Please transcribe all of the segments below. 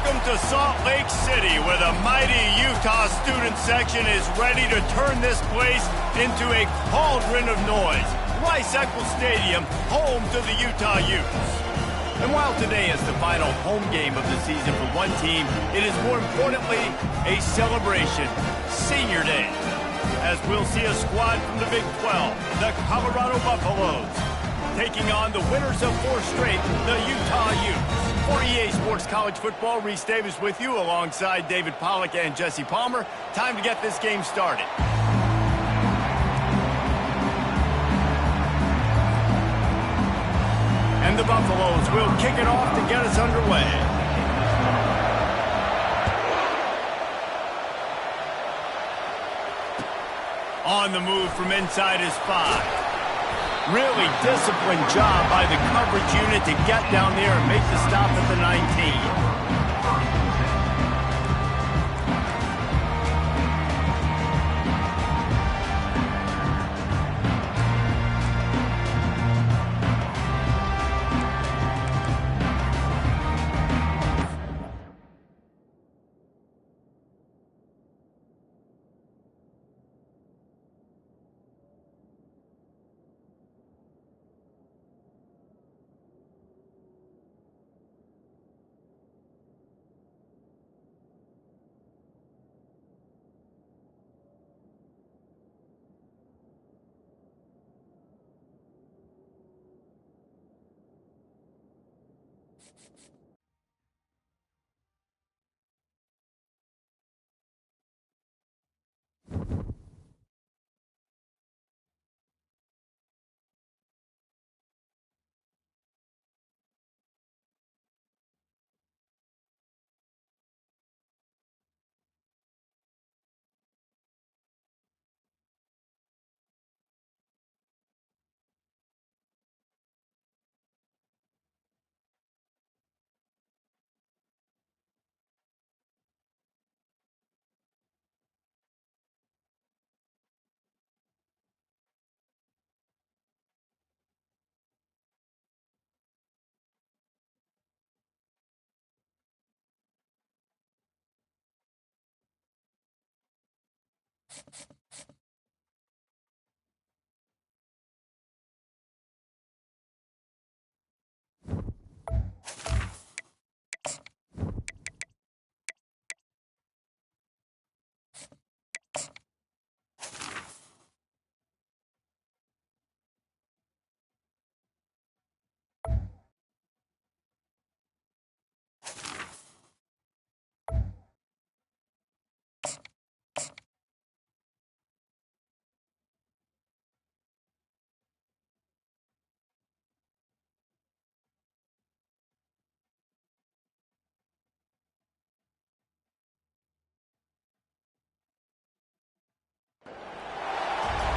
Welcome to Salt Lake City, where the mighty Utah student section is ready to turn this place into a cauldron of noise. Rice-Eccles Stadium, home to the Utah Utes. And while today is the final home game of the season for one team, it is more importantly a celebration, Senior Day, as we'll see a squad from the Big 12, the Colorado Buffaloes, taking on the winners of 4 straight, the Utah Utes. For EA Sports College Football, Reese Davis with you alongside David Pollack and Jesse Palmer. Time to get this game started. And the Buffaloes will kick it off to get us underway. On the move from inside his 5. Really disciplined job by the coverage unit to get down there and make the stop at the 19.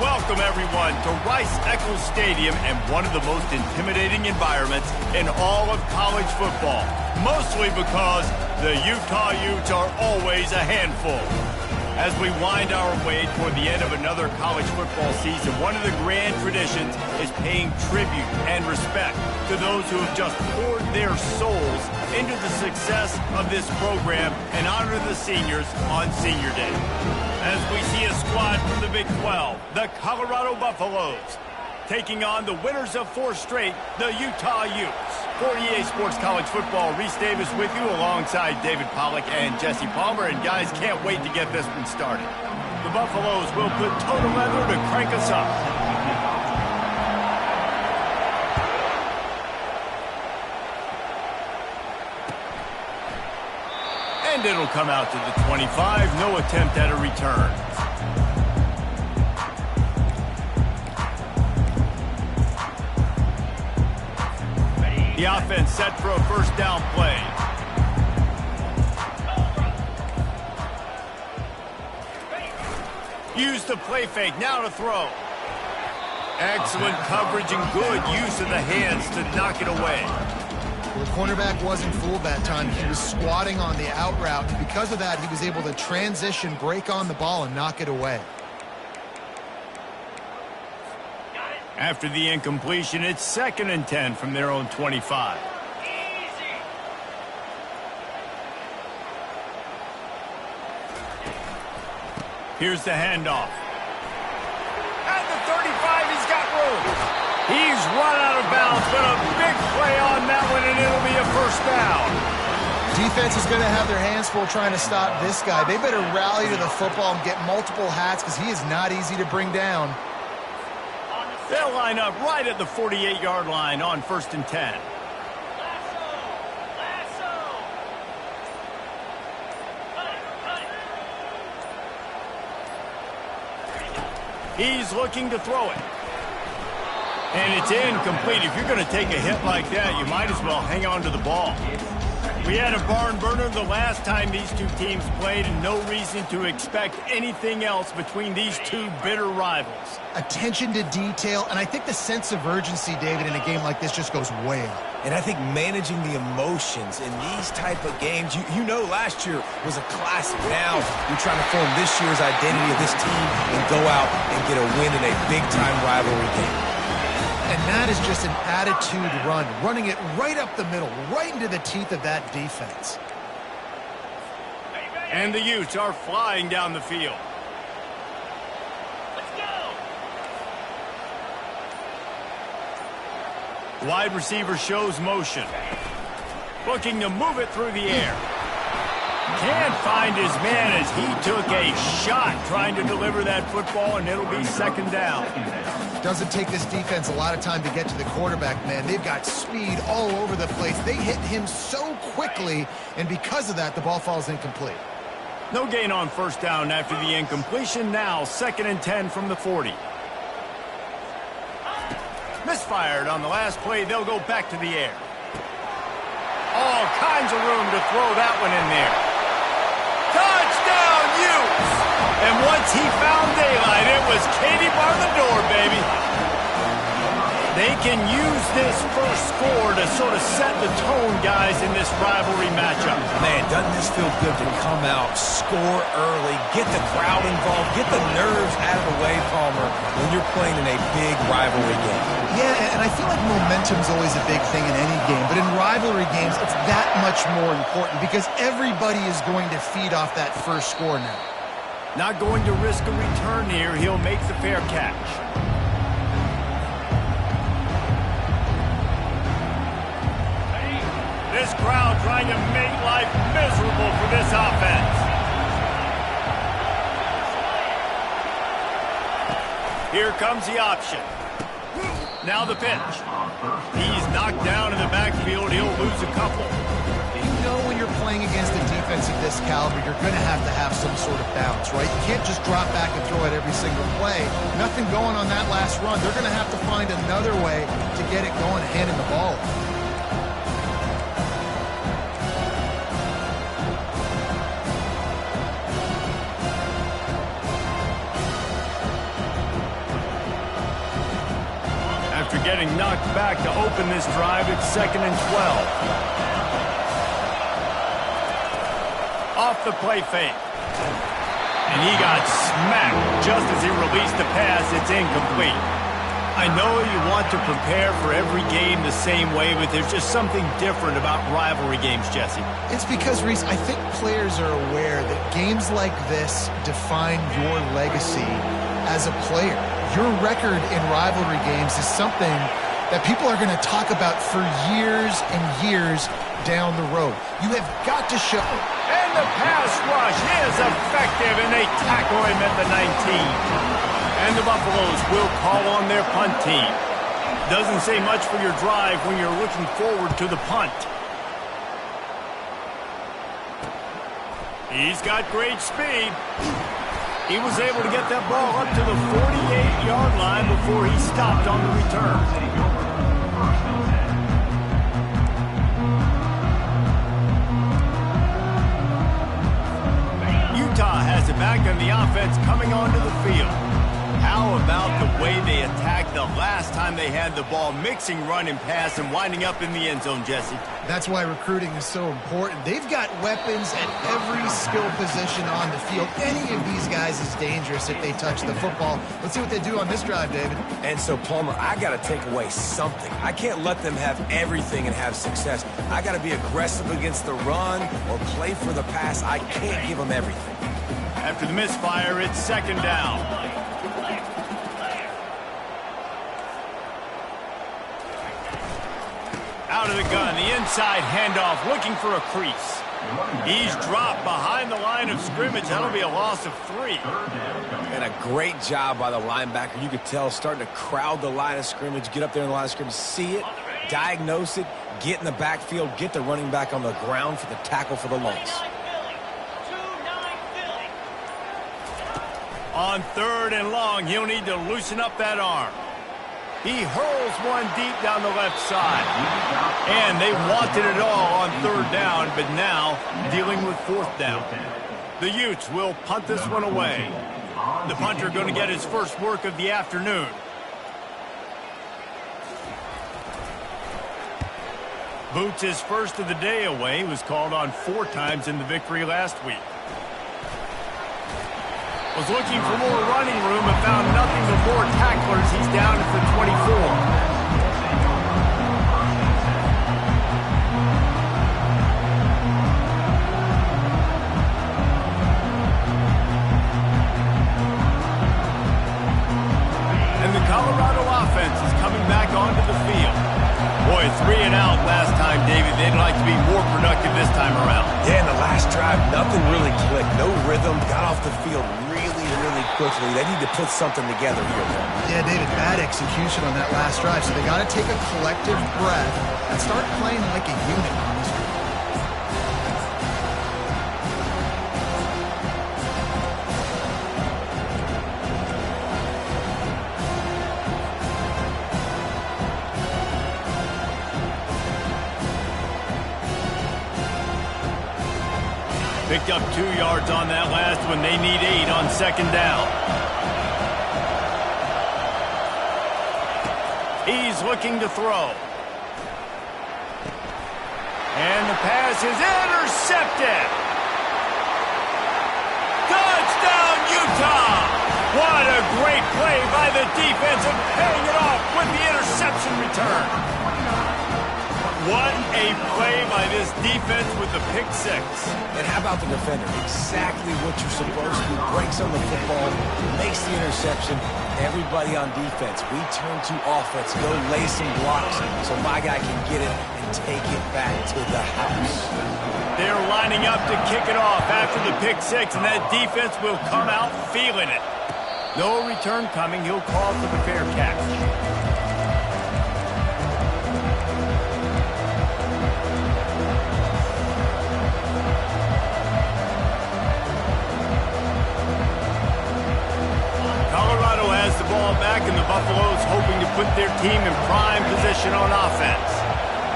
Welcome, everyone, to Rice-Eccles Stadium and one of the most intimidating environments in all of college football, mostly because the Utah Utes are always a handful. As we wind our way toward the end of another college football season, one of the grand traditions is paying tribute and respect to those who have just poured their souls into the success of this program and honor the seniors on Senior Day. As we see a squad from the Big 12, the Colorado Buffaloes, taking on the winners of 4 straight, the Utah Utes. For EA Sports College Football, Reese Davis with you alongside David Pollack and Jesse Palmer. And guys, can't wait to get this one started. The Buffaloes will put total leather to crank us up. And it'll come out to the 25. No attempt at a return. The offense set for a first down play. Use the play fake, now to throw. Excellent coverage and good use of the hands to knock it away. The cornerback wasn't fooled that time. He was squatting on the out route, and because of that, he was able to transition, break on the ball, and knock it away. After the incompletion, it's 2nd and 10 from their own 25. Here's the handoff. At the 35, he's got room. He's run out of bounds, but a big play on that one, and it'll be a first down. Defense is going to have their hands full trying to stop this guy. They better rally to the football and get multiple hats because he is not easy to bring down. They'll line up right at the 48-yard line on 1st and 10. He's looking to throw it. And it's incomplete. If you're going to take a hit like that, you might as well hang on to the ball. We had a barn burner the last time these two teams played, and no reason to expect anything else between these two bitter rivals. Attention to detail, and I think the sense of urgency, David, in a game like this just goes way up. And I think managing the emotions in these type of games, you know last year was a classic. Now you're trying to form this year's identity of this team and go out and get a win in a big-time rivalry game. And that is just an attitude run, running it right up the middle, right into the teeth of that defense. And the Utes are flying down the field. Let's go. Wide receiver shows motion. Looking to move it through the air. Can't find his man as he took a shot trying to deliver that football, and it'll be 2nd down. Doesn't take this defense a lot of time to get to the quarterback, man. They've got speed all over the place. They hit him so quickly, and because of that, the ball falls incomplete. No gain on 1st down after the incompletion. Now 2nd and 10 from the 40. Misfired on the last play. They'll go back to the air. All kinds of room to throw that one in there. Touchdown, Utes! And once he found daylight, it was Katie bar the door, baby. They can use this first score to sort of set the tone, guys, in this rivalry matchup. Man, doesn't this feel good to come out, score early, get the crowd involved, get the nerves out of the way, Palmer, when you're playing in a big rivalry game. Yeah, and I feel like momentum's always a big thing in any game, but in rivalry games, it's that much more important because everybody is going to feed off that first score now. Not going to risk a return here. He'll make the fair catch. This crowd trying to make life miserable for this offense. Here comes the option. Now the pitch. He's knocked down in the backfield. He'll lose a couple. You know when you're playing against a defense of this caliber, you're going to have some sort of bounce, right? You can't just drop back and throw it every single play. Nothing going on that last run. They're going to have to find another way to get it going, handing the ball. After getting knocked back to open this drive, it's 2nd and 12. Off the play fake. And he got smacked just as he released the pass. It's incomplete. I know you want to prepare for every game the same way, but there's just something different about rivalry games, Jesse. It's because, Reese, I think players are aware that games like this define your legacy as a player. Your record in rivalry games is something that people are going to talk about for years and years down the road. You have got to show. And the pass rush is effective, and they tackle him at the 19. And the Buffaloes will call on their punt team. Doesn't say much for your drive when you're looking forward to the punt. He's got great speed. He was able to get that ball up to the 48-yard line before he stopped on the return. Utah has it back on the offense coming onto the field. How about the way they attacked the last time they had the ball, mixing run and pass and winding up in the end zone, Jesse? That's why recruiting is so important. They've got weapons at every skill position on the field. Any of these guys is dangerous if they touch the football. Let's see what they do on this drive, David. And so, Palmer, I got to take away something. I can't let them have everything and have success. I got to be aggressive against the run or play for the pass. I can't give them everything. After the misfire, it's second down. Out of the gun, the inside handoff, looking for a crease. He's dropped behind the line of scrimmage. That'll be a loss of 3. And a great job by the linebacker. You could tell starting to crowd the line of scrimmage, get up there in the line of scrimmage, see it, diagnose it, get in the backfield, get the running back on the ground for the tackle for the loss. On 3rd and long, he'll need to loosen up that arm. He hurls one deep down the left side. And they wanted it all on 3rd down, but now dealing with 4th down. The Utes will punt this one away. The punter going to get his first work of the afternoon. Boots' first of the day away. He was called on 4 times in the victory last week. Was looking for more running room and found nothing but more tacklers. He's down at the 24. And the Colorado offense is coming back onto the field. Boy, 3 and out last time, David. They'd like to be more productive this time around. Yeah, in the last drive, nothing really clicked. No rhythm, got off the field really quickly. They need to put something together here. Yeah, David, bad execution on that last drive. So they got to take a collective breath and start playing like a unit on this one. Picked up 2 yards on that last one. They need 8 on 2nd down. He's looking to throw. And the pass is intercepted. Touchdown, Utah! What a great play by the defense and paying it off with the interception return. What a play by this defense with the pick 6. And how about the defender? Exactly what you're supposed to do. Breaks on the football, makes the interception. Everybody on defense, we turn to offense. Go lay some blocks so my guy can get it and take it back to the house. They're lining up to kick it off after the pick 6, and that defense will come out feeling it. No return coming. He'll call for the fair catch. The ball back, and the Buffaloes hoping to put their team in prime position on offense.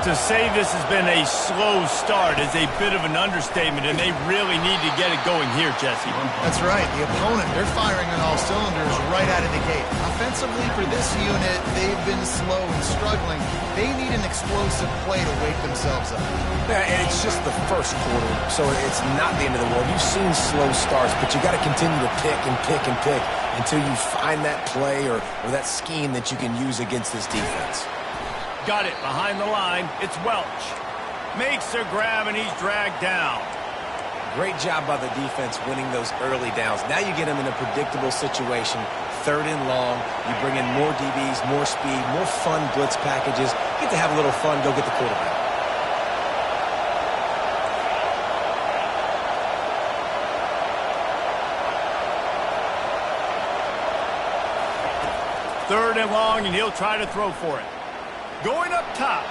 To say this has been a slow start is a bit of an understatement, and they really need to get it going here, Jesse. That's right. The opponent, they're firing on all cylinders right out of the gate. Offensively, for this unit, they've been slow and struggling. They need an explosive play to wake themselves up. Yeah, and it's just the first quarter, so it's not the end of the world. You've seen slow starts, but you got to continue to pick and pick and pick until you find that play or that scheme that you can use against this defense. Got it behind the line. It's Welch. Makes a grab, and he's dragged down. Great job by the defense winning those early downs. Now you get them in a predictable situation. 3rd and long. You bring in more DBs, more speed, more fun blitz packages. Get to have a little fun. Go get the quarterback. Third and long, and he'll try to throw for it. Going up top.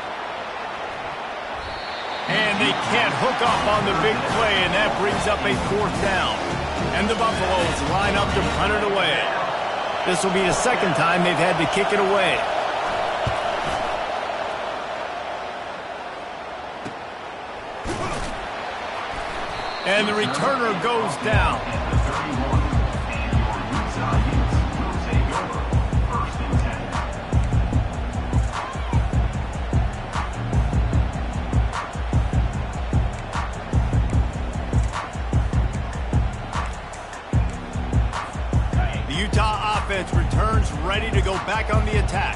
And they can't hook up on the big play, and that brings up a 4th down. And the Buffaloes line up to punt it away. This will be the 2nd time they've had to kick it away. And the returner goes down. Utah offense returns ready to go back on the attack.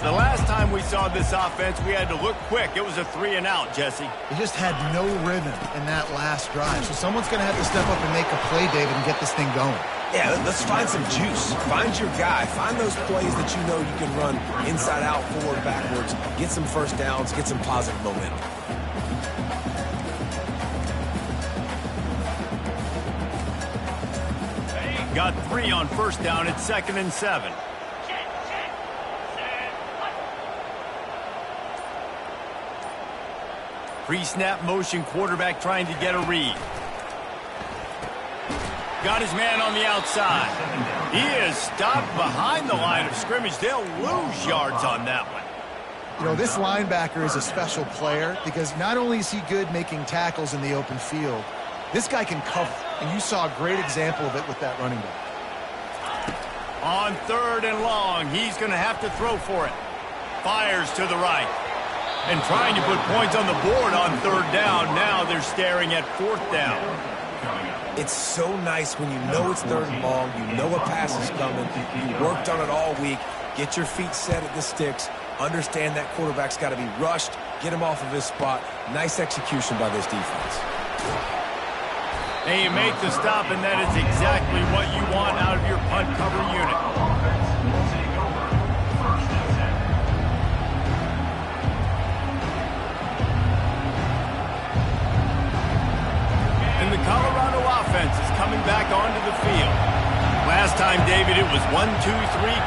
The last time we saw this offense, we had to look quick. It was a 3-and-out, Jesse. They just had no rhythm in that last drive. So someone's going to have to step up and make a play, David, and get this thing going. Yeah, let's find some juice. Find your guy. Find those plays that you know you can run inside out, forward, backwards. Get some first downs. Get some positive momentum. Got 3 on first down. It's 2nd and 7. Pre-snap motion, quarterback trying to get a read. Got his man on the outside. He is stopped behind the line of scrimmage. They'll lose yards on that one. You know, this linebacker is a special player because not only is he good making tackles in the open field, this guy can cover. And you saw a great example of it with that running back. On 3rd and long, he's going to have to throw for it. Fires to the right. And trying to put points on the board on 3rd down. Now they're staring at 4th down. It's so nice when you know it's 3rd and long, you know a pass is coming, you worked on it all week, get your feet set at the sticks, understand that quarterback's got to be rushed, get him off of his spot. Nice execution by this defense. And you make the stop, and that is exactly what you want out of your punt cover unit. And the Colorado offense is coming back onto the field. Last time, David, it was 1-2-3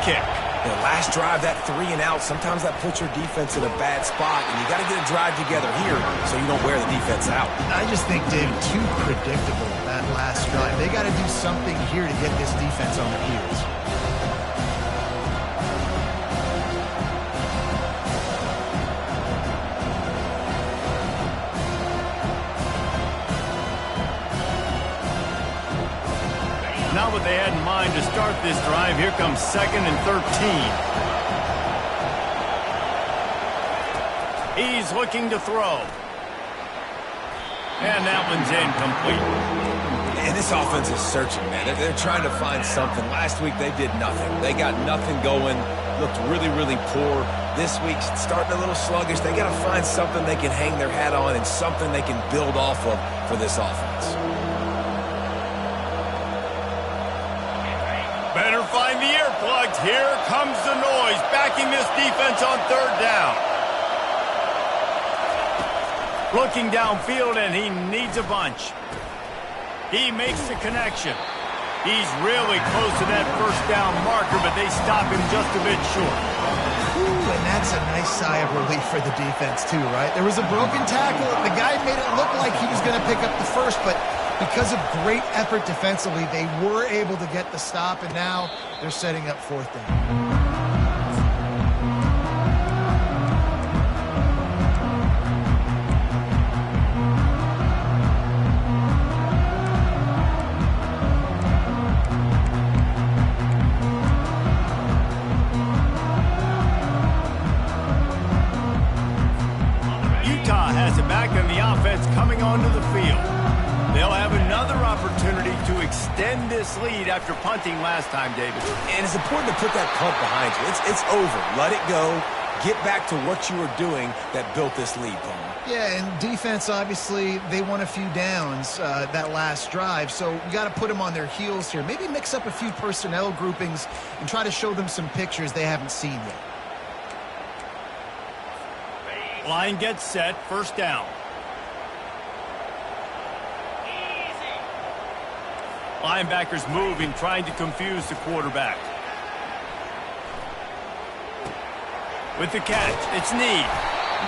kick. The last drive, that 3-and-out, sometimes that puts your defense in a bad spot, and you got to get a drive together here so you don't wear the defense out. I just think, David, too predictable that last drive. They got to do something here to get this defense on their heels. Not what they had in mind to start this drive. Here comes 2nd and 13. He's looking to throw. And that one's incomplete. And this offense is searching, man. They're trying to find something. Last week, they did nothing. They got nothing going. Looked really, really poor. This week, starting a little sluggish. They got to find something they can hang their hat on and something they can build off of for this offense. Better find the earplugs. Here comes the noise, backing this defense on 3rd down. Looking downfield, and he needs a bunch. He makes the connection. He's really close to that first down marker, but they stop him just a bit short. Ooh, and that's a nice sigh of relief for the defense, too, right? There was a broken tackle. The guy made it look like he was going to pick up the first, but because of great effort defensively, they were able to get the stop, and now they're setting up 4th down. Utah has it back, and the offense coming onto the field. They'll have another opportunity to extend this lead after punting last time, David. And it's important to put that punt behind you. It's over. Let it go. Get back to what you were doing that built this lead, Palmer. Yeah, and defense, obviously, they won a few downs that last drive, so you got to put them on their heels here. Maybe mix up a few personnel groupings and try to show them some pictures they haven't seen yet. Line gets set, 1st down. Linebackers moving, trying to confuse the quarterback. With the catch, it's Need.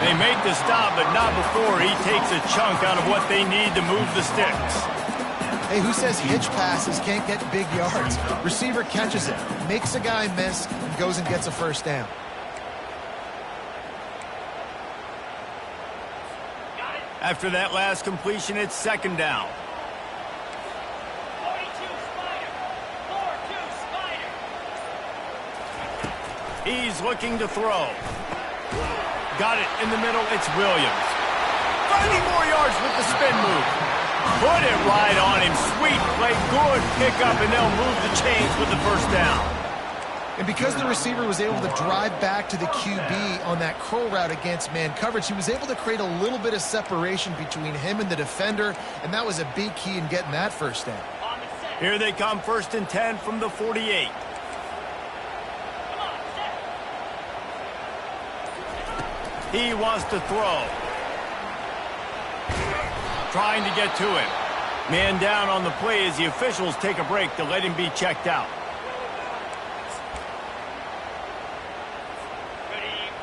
They make the stop, but not before he takes a chunk out of what they need to move the sticks. Hey, who says hitch passes can't get big yards? Receiver catches it, makes a guy miss, and goes and gets a 1st down. After that last completion, it's 2nd down. He's looking to throw. Got it in the middle. It's Williams. Finding more yards with the spin move. Put it right on him. Sweet play. Good pickup, and they'll move the chains with the 1st down. And because the receiver was able to drive back to the QB on that curl route against man coverage, he was able to create a little bit of separation between him and the defender, and that was a big key in getting that first down. Here they come, 1st and 10 from the 48. He wants to throw. Trying to get to him. Man down on the play as the officials take a break to let him be checked out.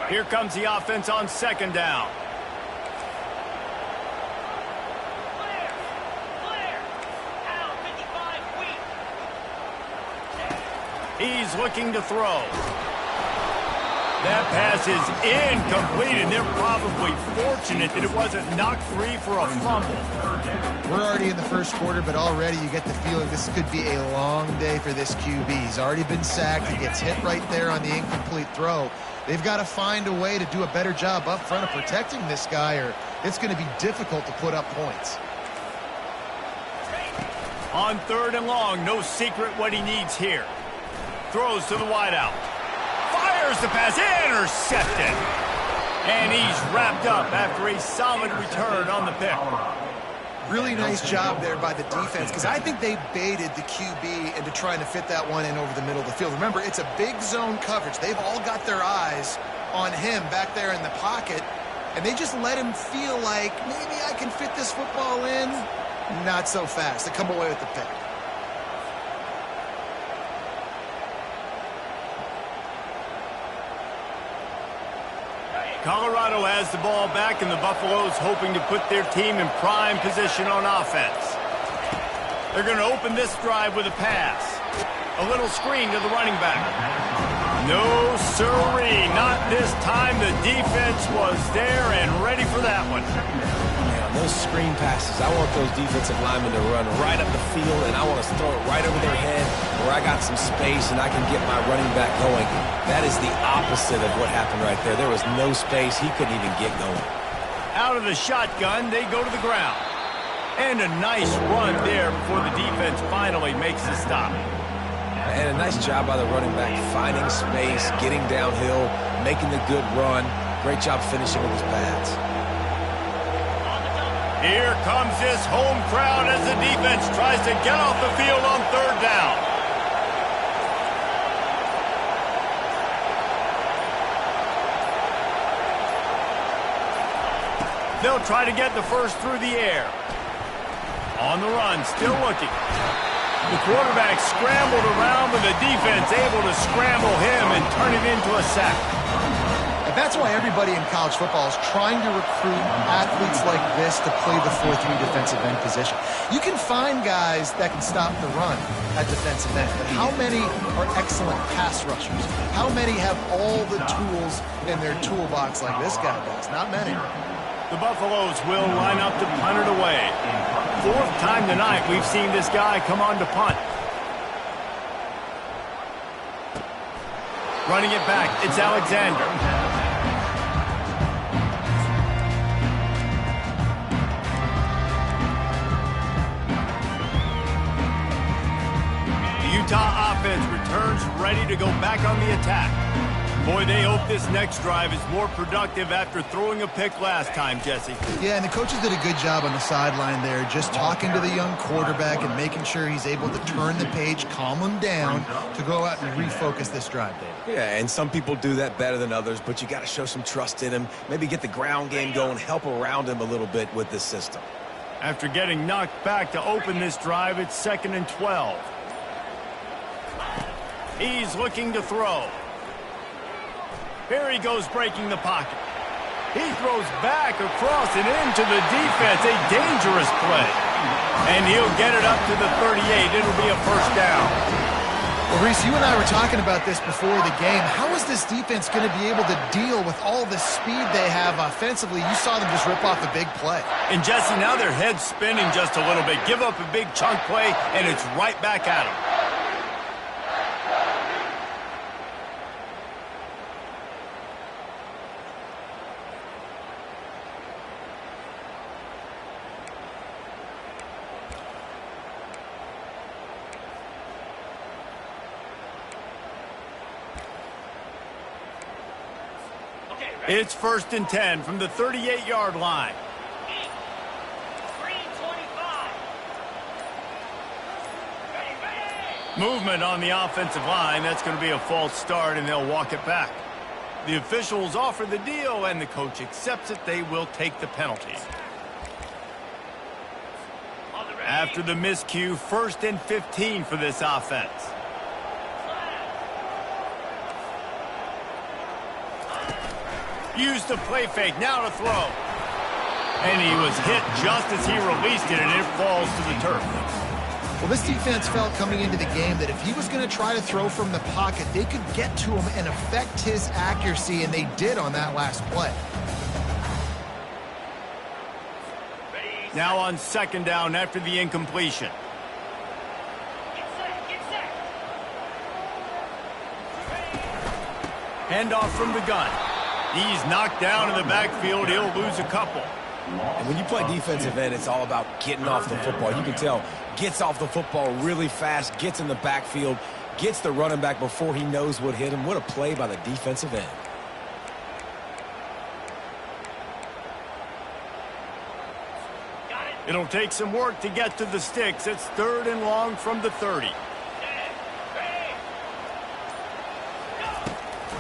Here comes the offense on 2nd down. He's looking to throw. That pass is incomplete, and they're probably fortunate that it wasn't knocked free for a fumble. We're already in the first quarter, but already you get the feeling this could be a long day for this QB. He's already been sacked. He gets hit right there on the incomplete throw. They've got to find a way to do a better job up front of protecting this guy, or it's going to be difficult to put up points. On 3rd and long, no secret what he needs here. Throws to the wideout. Fires the pass, intercepted. And he's wrapped up after a solid return on the pick. Really nice job there by the defense, because I think they baited the QB into trying to fit that one in over the middle of the field. Remember, it's a big zone coverage. They've all got their eyes on him back there in the pocket, and they just let him feel like, maybe I can fit this football in. Not so fast. They come away with the pick. Colorado has the ball back, and the Buffaloes hoping to put their team in prime position on offense. They're going to open this drive with a pass. A little screen to the running back. No siree, not this time. The defense was there and ready for that one. Those screen passes, I want those defensive linemen to run right up the field, and I want to throw it right over their head where I got some space and I can get my running back going. That is the opposite of what happened right there. There was no space. He couldn't even get going. Out of the shotgun, they go to the ground. And a nice run there before the defense finally makes the stop. And a nice job by the running back, finding space, getting downhill, making the good run. Great job finishing with his pads. Here comes this home crowd as the defense tries to get off the field on 3rd down. They'll try to get the first through the air. On the run, still looking. The quarterback scrambled around, but the defense able to scramble him and turn it into a sack. And that's why everybody in college football is trying to recruit athletes like this to play the 4-3 defensive end position. You can find guys that can stop the run at defensive end, but how many are excellent pass rushers? How many have all the tools in their toolbox like this guy does? Not many. The Buffaloes will line up to punt it away. 4th time tonight we've seen this guy come on to punt. Running it back, it's Alexander. The Utah offense returns ready to go back on the attack. Boy, they hope this next drive is more productive after throwing a pick last time, Jesse. Yeah, and the coaches did a good job on the sideline there, just talking to the young quarterback and making sure he's able to turn the page, calm him down to go out and refocus this drive, David. Yeah, and some people do that better than others, but you got to show some trust in him. Maybe get the ground game going, help around him a little bit with this system. After getting knocked back to open this drive, it's 2nd and 12. He's looking to throw. Here he goes breaking the pocket. He throws back across and into the defense. A dangerous play. And he'll get it up to the 38. It'll be a first down. Well, Reese, you and I were talking about this before the game. How is this defense going to be able to deal with all the speed they have offensively? You saw them just rip off a big play. And Jesse, now their head's spinning just a little bit. Give up a big chunk play, and it's right back at them. It's 1st and 10 from the 38-yard line. Movement on the offensive line. That's going to be a false start, and they'll walk it back. The officials offer the deal, and the coach accepts it. They will take the penalty. After the miscue, 1st and 15 for this offense. Used the play fake, now to throw. And he was hit just as he released it, and it falls to the turf. Well, this defense felt coming into the game that if he was going to try to throw from the pocket, they could get to him and affect his accuracy, and they did on that last play. Now on 2nd down after the incompletion. Handoff from the gun. He's knocked down in the backfield. He'll lose a couple. And when you play defensive end, it's all about getting off the football. You can tell, gets off the football really fast, gets in the backfield, gets the running back before he knows what hit him. What a play by the defensive end. It'll take some work to get to the sticks. It's 3rd and long from the 30.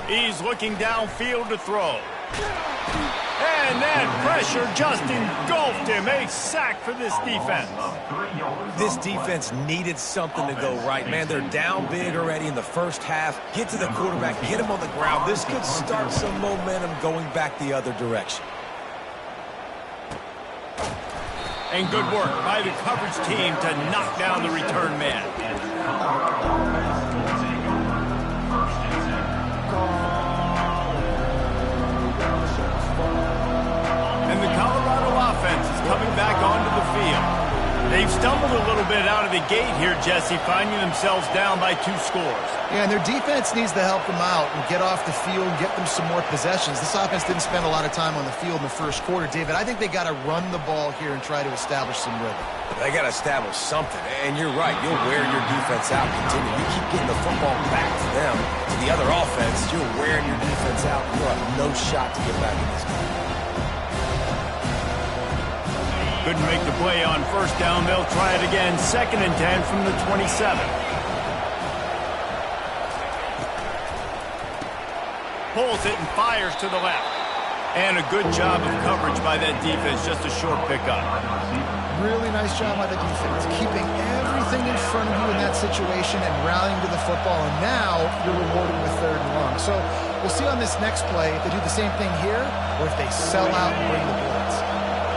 He's looking downfield to throw. And that pressure just engulfed him. A sack for this defense. This defense needed something to go right, man. They're down big already in the first half. Get to the quarterback, get him on the ground. This could start some momentum going back the other direction. And good work by the coverage team to knock down the return man. And the Colorado offense is coming back onto the field. They've stumbled a little bit out of the gate here, Jesse, finding themselves down by 2 scores. Yeah, and their defense needs to help them out and get off the field and get them some more possessions. This offense didn't spend a lot of time on the field in the first quarter, David. I think they got to run the ball here and try to establish some rhythm. They got to establish something, and you're right. You'll wear your defense out. Continue. You keep getting the football back to them, to the other offense. You're wearing your defense out. You'll have no shot to get back in this game. Couldn't make the play on 1st down. They'll try it again. 2nd and 10 from the 27. Pulls it and fires to the left. And a good job of coverage by that defense. Just a short pickup. Really nice job by the defense, keeping everything in front of you in that situation and rallying to the football. And now you're rewarded with 3rd and long. So we'll see on this next play if they do the same thing here or if they sell out and bring the blitz.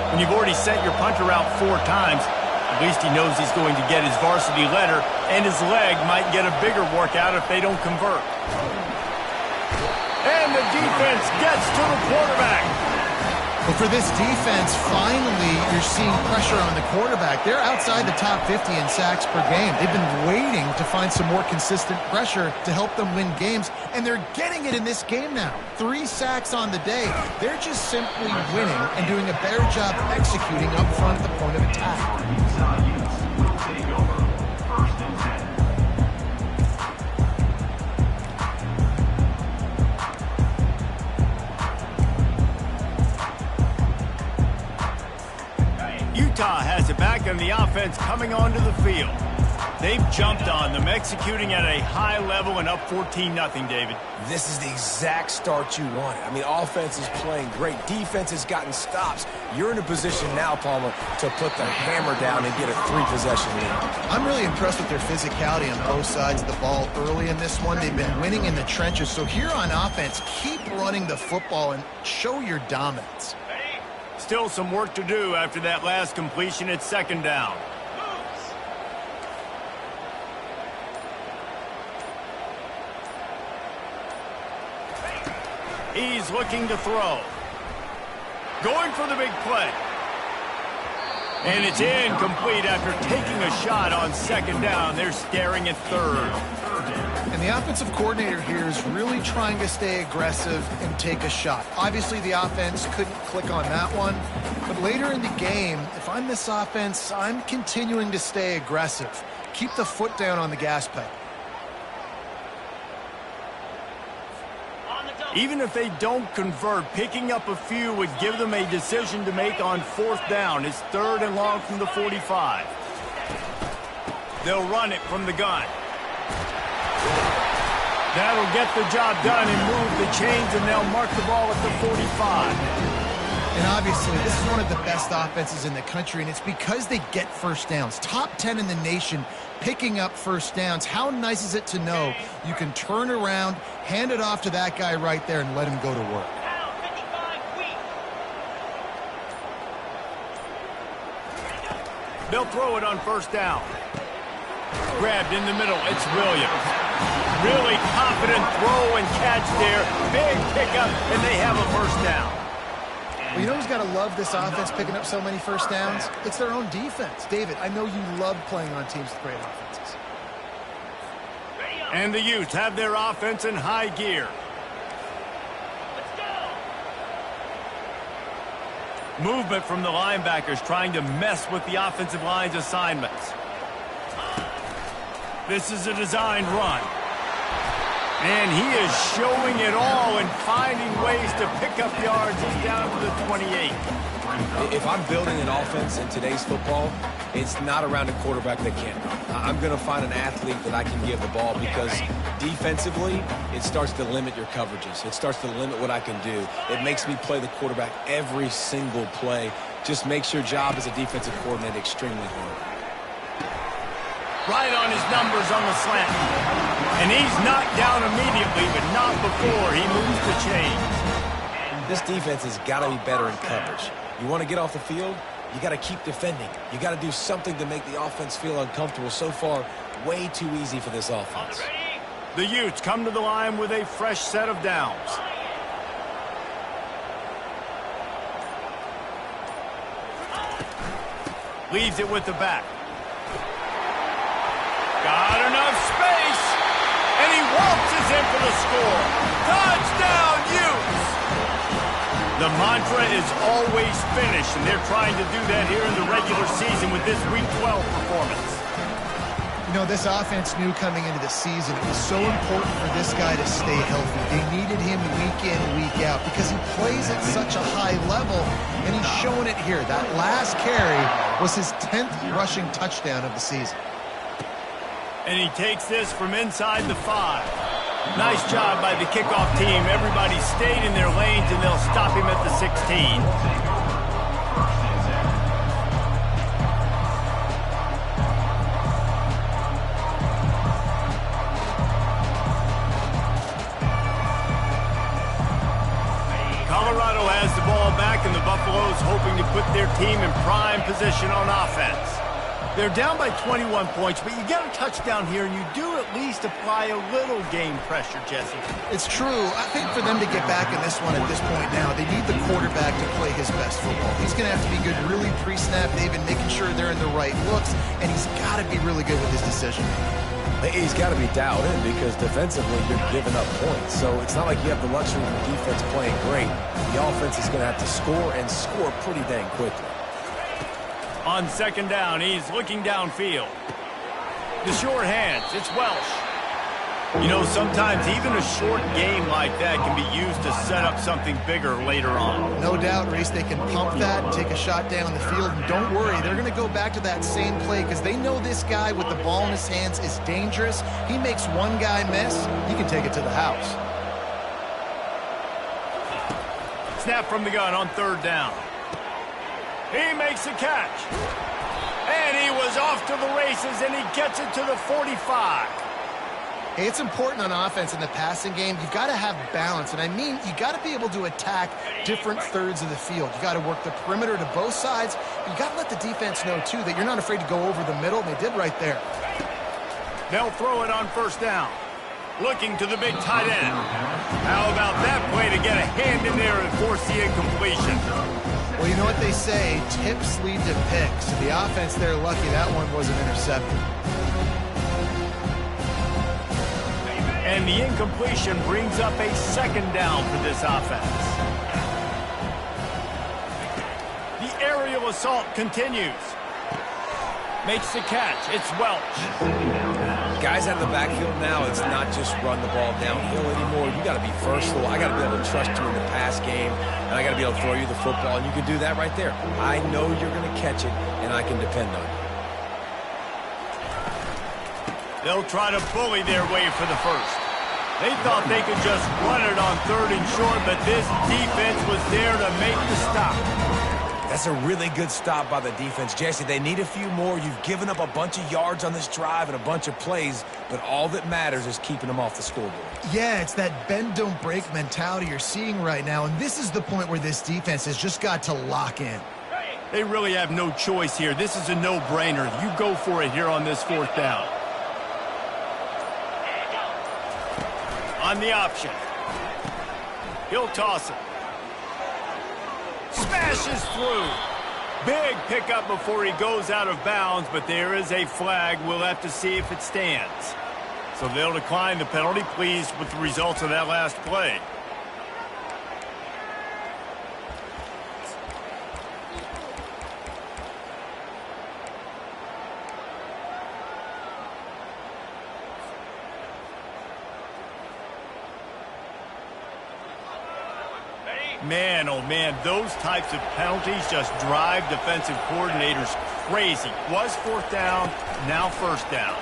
When you've already sent your punter out 4 times, at least he knows he's going to get his varsity letter, and his leg might get a bigger workout if they don't convert. And the defense gets to the quarterback. But for this defense, finally, you're seeing pressure on the quarterback. They're outside the top 50 in sacks per game. They've been waiting to find some more consistent pressure to help them win games, and they're getting it in this game now. 3 sacks on the day. They're just simply winning and doing a better job executing up front at the point of attack. Utah has it back, and the offense coming onto the field. They've jumped on them, executing at a high level and up 14-0, David. This is the exact start you wanted. I mean, offense is playing great. Defense has gotten stops. You're in a position now, Palmer, to put the hammer down and get a 3-possession lead. I'm really impressed with their physicality on both sides of the ball early in this one. They've been winning in the trenches. So here on offense, keep running the football and show your dominance. Still some work to do after that last completion at 2nd down. He's looking to throw. Going for the big play. And it's incomplete after taking a shot on 2nd down. They're staring at 3rd. And the offensive coordinator here is really trying to stay aggressive and take a shot. Obviously, the offense couldn't click on that one. But later in the game, if I'm this offense, I'm continuing to stay aggressive. Keep the foot down on the gas pedal. Even if they don't convert, picking up a few would give them a decision to make on 4th down. It's 3rd and long from the 45. They'll run it from the gun. That'll get the job done and move the chains, and they'll mark the ball at the 45. And obviously, this is one of the best offenses in the country, and it's because they get first downs. Top 10 in the nation picking up first downs. How nice is it to know you can turn around, hand it off to that guy right there, and let him go to work. They'll throw it on 1st down. Grabbed in the middle. It's Williams. Really confident throw and catch there. Big pickup, and they have a 1st down. Well, you know who's got to love this offense picking up so many first downs? It's their own defense. David, I know you love playing on teams with great offenses. And the Utes have their offense in high gear. Movement from the linebackers trying to mess with the offensive line's assignments. This is a designed run. And he is showing it all and finding ways to pick up yards. He's down to the 28. If I'm building an offense in today's football, it's not around a quarterback that can't run. I'm going to find an athlete that I can give the ball because defensively, it starts to limit your coverages. It starts to limit what I can do. It makes me play the quarterback every single play. Just makes your job as a defensive coordinator extremely hard. Right on his numbers on the slant. And he's knocked down immediately, but not before he moves the chains. This defense has got to be better in coverage. You want to get off the field, you got to keep defending. You got to do something to make the offense feel uncomfortable. So far, way too easy for this offense. The Utes come to the line with a fresh set of downs. Leaves it with the back. Got enough space, and he waltzes in for the score. Touchdown, Utes! The mantra is always finish, and they're trying to do that here in the regular season with this Week 12 performance. You know, this offense knew coming into the season it was so important for this guy to stay healthy. They needed him week in, week out because he plays at such a high level, and he's showing it here. That last carry was his 10th rushing touchdown of the season. And he takes this from inside the 5. Nice job by the kickoff team. Everybody stayed in their lanes, and they'll stop him at the 16. Colorado has the ball back, and the Buffaloes hoping to put their team in prime position on offense. They're down by 21 points, but you get a touchdown here, and you do at least apply a little game pressure, Jesse. It's true. I think for them to get back in this one at this point now, they need the quarterback to play his best football. He's going to have to be good really pre-snap, David, making sure they're in the right looks, and he's got to be really good with his decision. He's got to be dialed in because defensively you're giving up points. So it's not like you have the luxury of the defense playing great. The offense is going to have to score and score pretty dang quickly. On 2nd down, he's looking downfield. The short hands, it's Welsh. You know, sometimes even a short game like that can be used to set up something bigger later on. No doubt, Reese, they can pump that and take a shot down the field. And don't worry, they're going to go back to that same play because they know this guy with the ball in his hands is dangerous. He makes one guy miss, he can take it to the house. Snap from the gun on 3rd down. He makes a catch. And he was off to the races, and he gets it to the 45. Hey, it's important on offense in the passing game. You've got to have balance. And I mean, you got to be able to attack different thirds of the field. You got to work the perimeter to both sides. But you got to let the defense know, too, that you're not afraid to go over the middle. And they did right there. They'll throw it on 1st down. Looking to the big tight end. How about that play to get a hand in there and force the incompletion? Well, you know what they say, tips lead to picks. The offense, they're lucky that one wasn't intercepted. And the incompletion brings up a 2nd down for this offense. The aerial assault continues. Makes the catch. It's Welch. Guys out of the backfield now, it's not just run the ball downhill anymore. You got to be versatile. I got to be able to trust you in the pass game, and I got to be able to throw you the football, and you can do that right there. I know you're going to catch it, and I can depend on you. They'll try to bully their way for the first. They thought they could just run it on 3rd and short, but this defense was there to make the stop. That's a really good stop by the defense. Jesse, they need a few more. You've given up a bunch of yards on this drive and a bunch of plays, but all that matters is keeping them off the scoreboard. Yeah, it's that bend, don't break mentality you're seeing right now, and this is the point where this defense has just got to lock in. They really have no choice here. This is a no-brainer. You go for it here on this 4th down. On the option. He'll toss it. Smashes through. Big pickup before he goes out of bounds, but there is a flag. We'll have to see if it stands. So they'll decline the penalty, pleased with the results of that last play. Man, oh man, those types of penalties just drive defensive coordinators crazy. Was 4th down, now 1st down.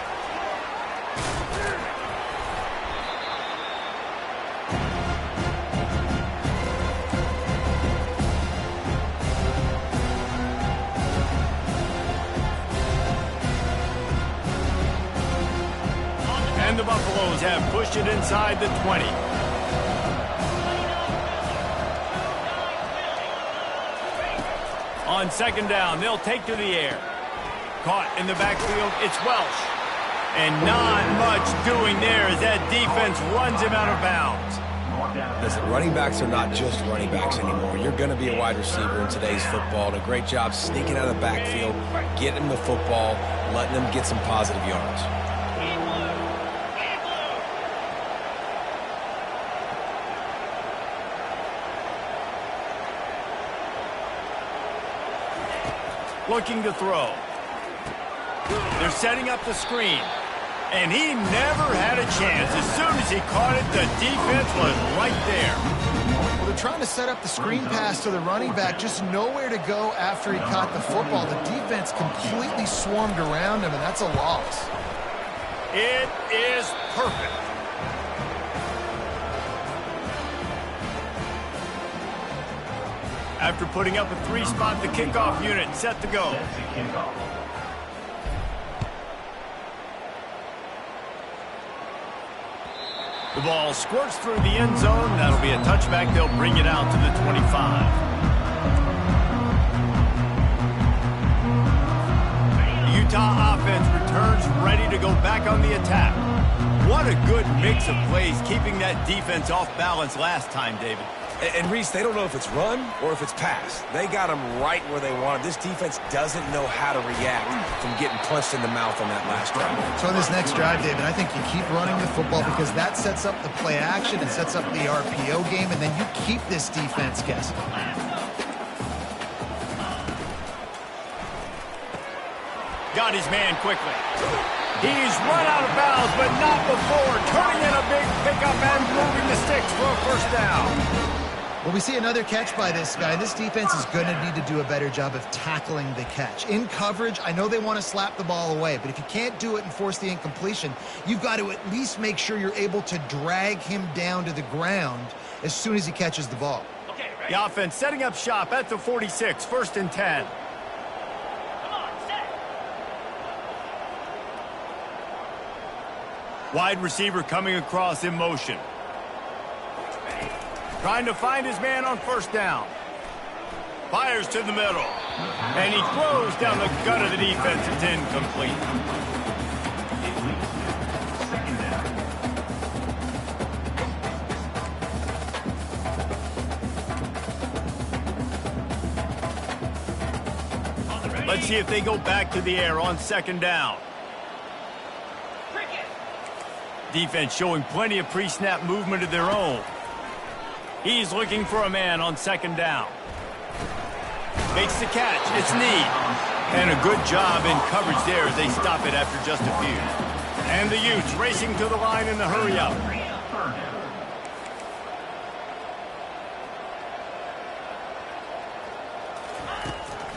And the Buffaloes have pushed it inside the 20. On 2nd down, they'll take to the air. Caught in the backfield, it's Welch. And not much doing there as that defense runs him out of bounds. Listen, running backs are not just running backs anymore. You're going to be a wide receiver in today's football. And a great job sneaking out of the backfield, getting the football, letting them get some positive yards. Looking to throw. They're setting up the screen. And he never had a chance. As soon as he caught it, the defense was right there. Well, they're trying to set up the screen pass to the running back, just nowhere to go after he caught the football. The defense completely swarmed around him, and that's a loss. It is perfect. After putting up a 3-spot, the kickoff unit set to go. The ball squirts through the end zone. That'll be a touchback. They'll bring it out to the 25. The Utah offense returns ready to go back on the attack. What a good mix of plays, keeping that defense off balance last time, David. And Reese, they don't know if it's run or if it's pass. They got them right where they want it. This defense doesn't know how to react from getting punched in the mouth on that last drive. So in this next drive, David, I think you keep running the football because that sets up the play action and sets up the RPO game, and then you keep this defense guessing. Got his man quickly. He's run out of bounds, but not before turning in a big pickup and moving the sticks for a 1st down. Well, we see another catch by this guy. This defense is going to need to do a better job of tackling the catch. In coverage, I know they want to slap the ball away, but if you can't do it and force the incompletion, you've got to at least make sure you're able to drag him down to the ground as soon as he catches the ball. Okay, the offense setting up shop at the 46, 1st and 10. Wide receiver coming across in motion. Trying to find his man on 1st down. Fires to the middle. And he throws down the gut of the defense. It's incomplete. Let's see if they go back to the air on 2nd down. Defense showing plenty of pre-snap movement of their own. He's looking for a man on 2nd down. Makes the catch. It's Need. And a good job in coverage there as they stop it after just a few. And the Utes racing to the line in the hurry-up.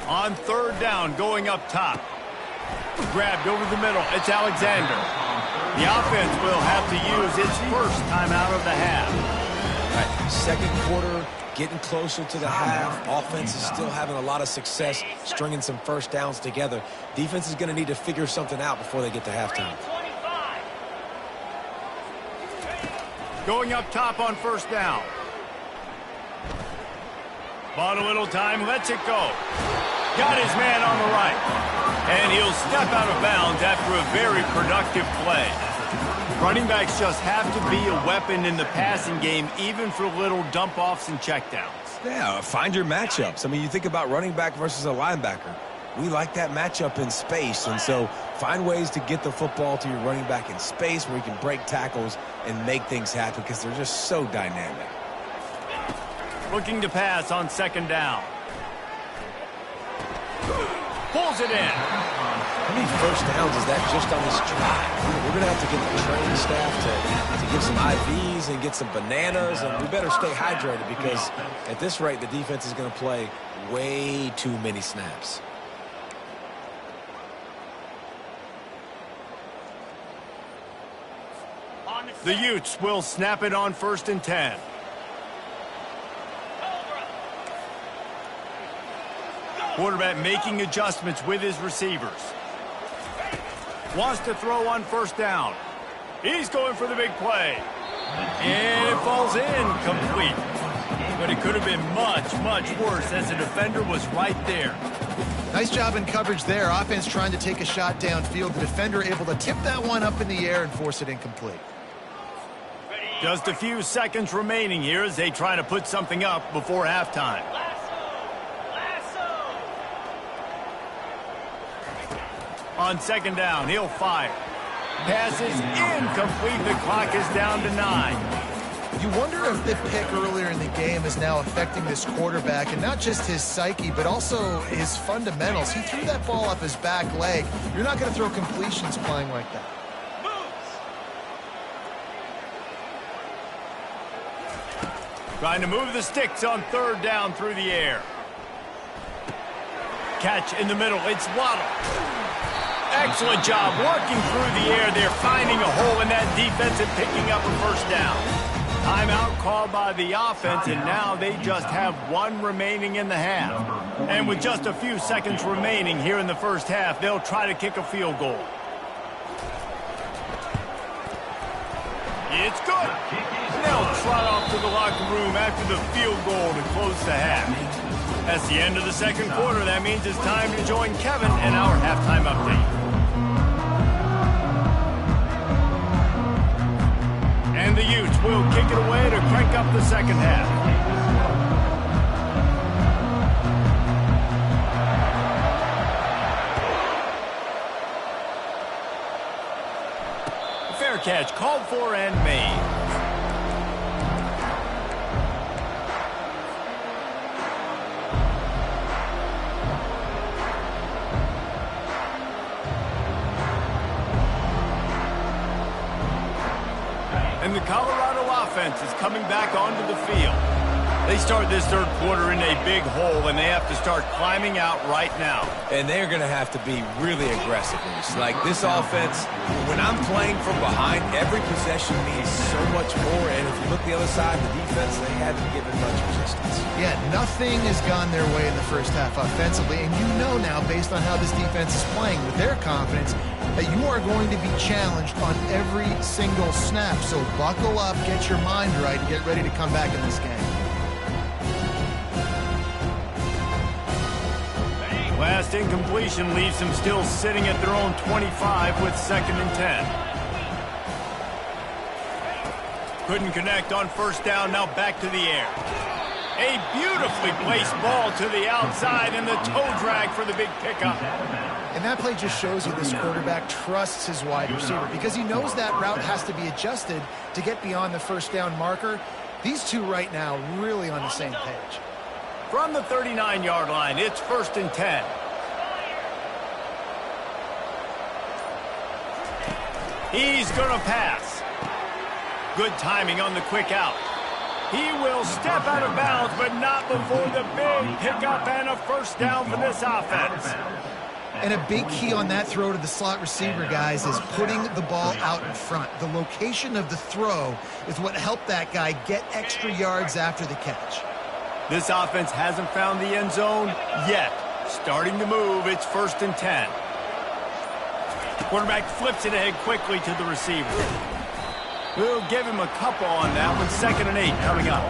On third down, going up top. Grabbed over the middle. It's Alexander. The offense will have to use its first timeout of the half. All right, second quarter, getting closer to the half. Offense is still having a lot of success stringing some first downs together. Defense is going to need to figure something out before they get to halftime. Going up top on first down. Bought a little time, lets it go. Got his man on the right. And he'll step out of bounds after a very productive play. Running backs just have to be a weapon in the passing game, even for little dump-offs and checkdowns. Yeah, find your matchups. I mean, you think about running back versus a linebacker. We like that matchup in space, and so find ways to get the football to your running back in space where you can break tackles and make things happen because they're just so dynamic. Looking to pass on second down. Pulls it in. How many first downs is that just on this drive? We're going to have to get the training staff to get some IVs and get some bananas, and we better stay hydrated because at this rate, the defense is going to play way too many snaps. The Utes will snap it on first and 10. Quarterback making adjustments with his receivers. Wants to throw on first down. He's going for the big play. And it falls in complete. But it could have been much, much worse as the defender was right there. Nice job in coverage there. Offense trying to take a shot downfield. The defender able to tip that one up in the air and force it incomplete. Just a few seconds remaining here as they try to put something up before halftime. On second down, he'll fire. Pass is incomplete. The clock is down to 9. You wonder if the pick earlier in the game is now affecting this quarterback, and not just his psyche, but also his fundamentals. He threw that ball up his back leg. You're not going to throw completions playing like that. Trying to move the sticks on third down through the air. Catch in the middle. It's Waddle. Excellent job working through the air. They're finding a hole in that defense and picking up a first down. Timeout called by the offense, and now they just have one remaining in the half. And with just a few seconds remaining here in the first half, they'll try to kick a field goal. It's good. They'll trot off to the locker room after the field goal to close the half. That's the end of the second quarter. That means it's time to join Kevin and our halftime update. And the Utes will kick it away to crank up the second half. Fair catch called for and made. And the Colorado offense is coming back onto the field. They start this third quarter in a big hole, and they have to start climbing out right now. And they're going to have to be really aggressive. Like this offense, when I'm playing from behind, every possession means so much more. And if you look the other side, the defense, they haven't given much resistance. Yeah, nothing has gone their way in the first half offensively. And you know now, based on how this defense is playing with their confidence, that you are going to be challenged on every single snap. So buckle up, get your mind right, and get ready to come back in this game. Last incompletion leaves them still sitting at their own 25 with second and 10. Couldn't connect on first down, now back to the air. A beautifully placed ball to the outside and the toe drag for the big pickup. And that play just shows you this quarterback trusts his wide receiver because he knows that route has to be adjusted to get beyond the first down marker. These two right now really on the same page. From the 39-yard line, it's first and 10. He's going to pass. Good timing on the quick out. He will step out of bounds, but not before the big pickup and a first down for this offense. And a big key on that throw to the slot receiver, guys, is putting the ball out in front. The location of the throw is what helped that guy get extra yards after the catch. This offense hasn't found the end zone yet. Starting to move, it's 1st and 10. Quarterback flips it ahead quickly to the receiver. We'll give him a couple on that one. 2nd and 8 coming up.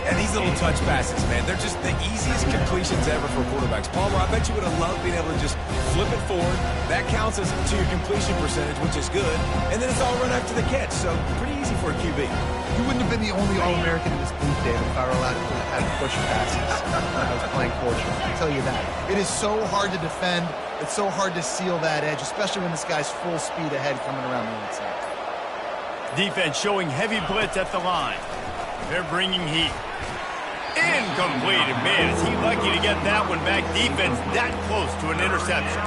And these little touch passes, man, they're just the easiest completions ever for quarterbacks. Palmer, I bet you would have loved being able to just flip it forward. That counts as to your completion percentage, which is good. And then it's all run after the catch, so pretty easy for a QB. You wouldn't have been the only All-American in this booth, David, if I were allowed to have push passes when I was playing quarterback. I'll tell you that. It is so hard to defend. It's so hard to seal that edge, especially when this guy's full speed ahead coming around the inside. Defense showing heavy blitz at the line. They're bringing heat. Incomplete. Man, is he lucky to get that one back. Defense that close to an interception.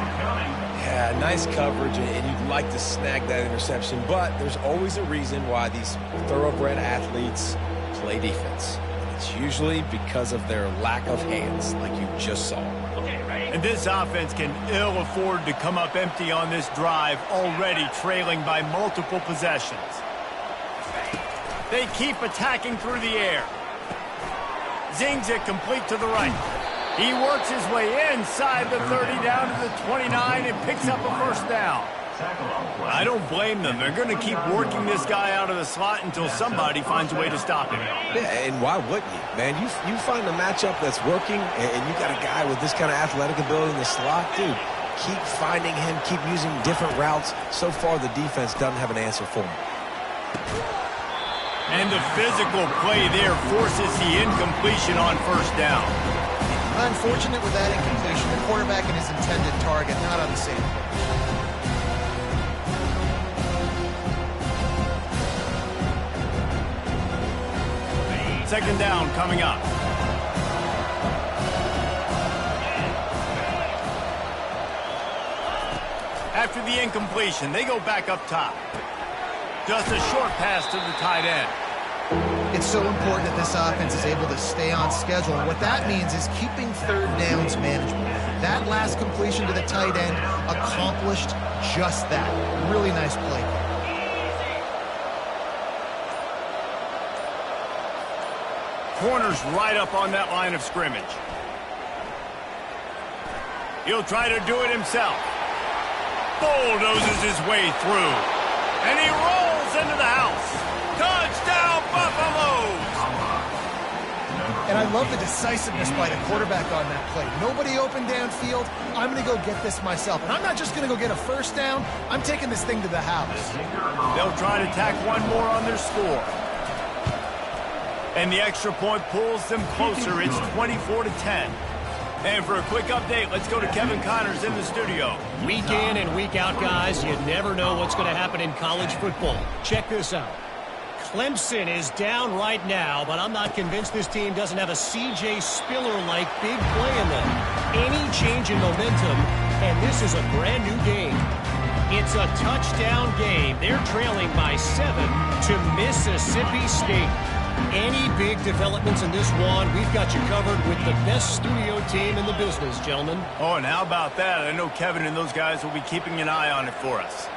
Yeah, nice coverage, and you'd like to snag that interception, but there's always a reason why these thoroughbred athletes play defense. It's usually because of their lack of hands, like you just saw. And this offense can ill afford to come up empty on this drive, already trailing by multiple possessions. They keep attacking through the air. Zings it complete to the right. He works his way inside the 30 down to the 29 and picks up a first down. I don't blame them. They're going to keep working this guy out of the slot until somebody finds a way to stop him. Yeah, and why wouldn't you? Man, you find a matchup that's working, and you got a guy with this kind of athletic ability in the slot, dude. Keep finding him, keep using different routes. So far, the defense doesn't have an answer for him. And the physical play there forces the incompletion on first down. Unfortunate with that incompletion. The quarterback and his intended target not on the same page. 2nd down coming up. After the incompletion, they go back up top. Just a short pass to the tight end. It's so important that this offense is able to stay on schedule. And what that means is keeping 3rd downs manageable. That last completion to the tight end accomplished just that. Really nice play. Corner's right up on that line of scrimmage. He'll try to do it himself. Bulldozes his way through. And he rolls into the house. Touchdown, Buffaloes! And I love the decisiveness by the quarterback on that play. Nobody open downfield. I'm going to go get this myself. And I'm not just going to go get a first down. I'm taking this thing to the house. They'll try to tack one more on their score. And the extra point pulls them closer. It's 24-10. And for a quick update, let's go to Kevin Connors in the studio. Week in and week out, guys, you never know what's going to happen in college football. Check this out. Clemson is down right now, but I'm not convinced this team doesn't have a C.J. Spiller-like big play in them. Any change in momentum, and this is a brand new game. It's a touchdown game. They're trailing by 7 to Mississippi State. Any big developments in this one, we've got you covered with the best studio team in the business, gentlemen. Oh, and how about that? I know Kevin and those guys will be keeping an eye on it for us.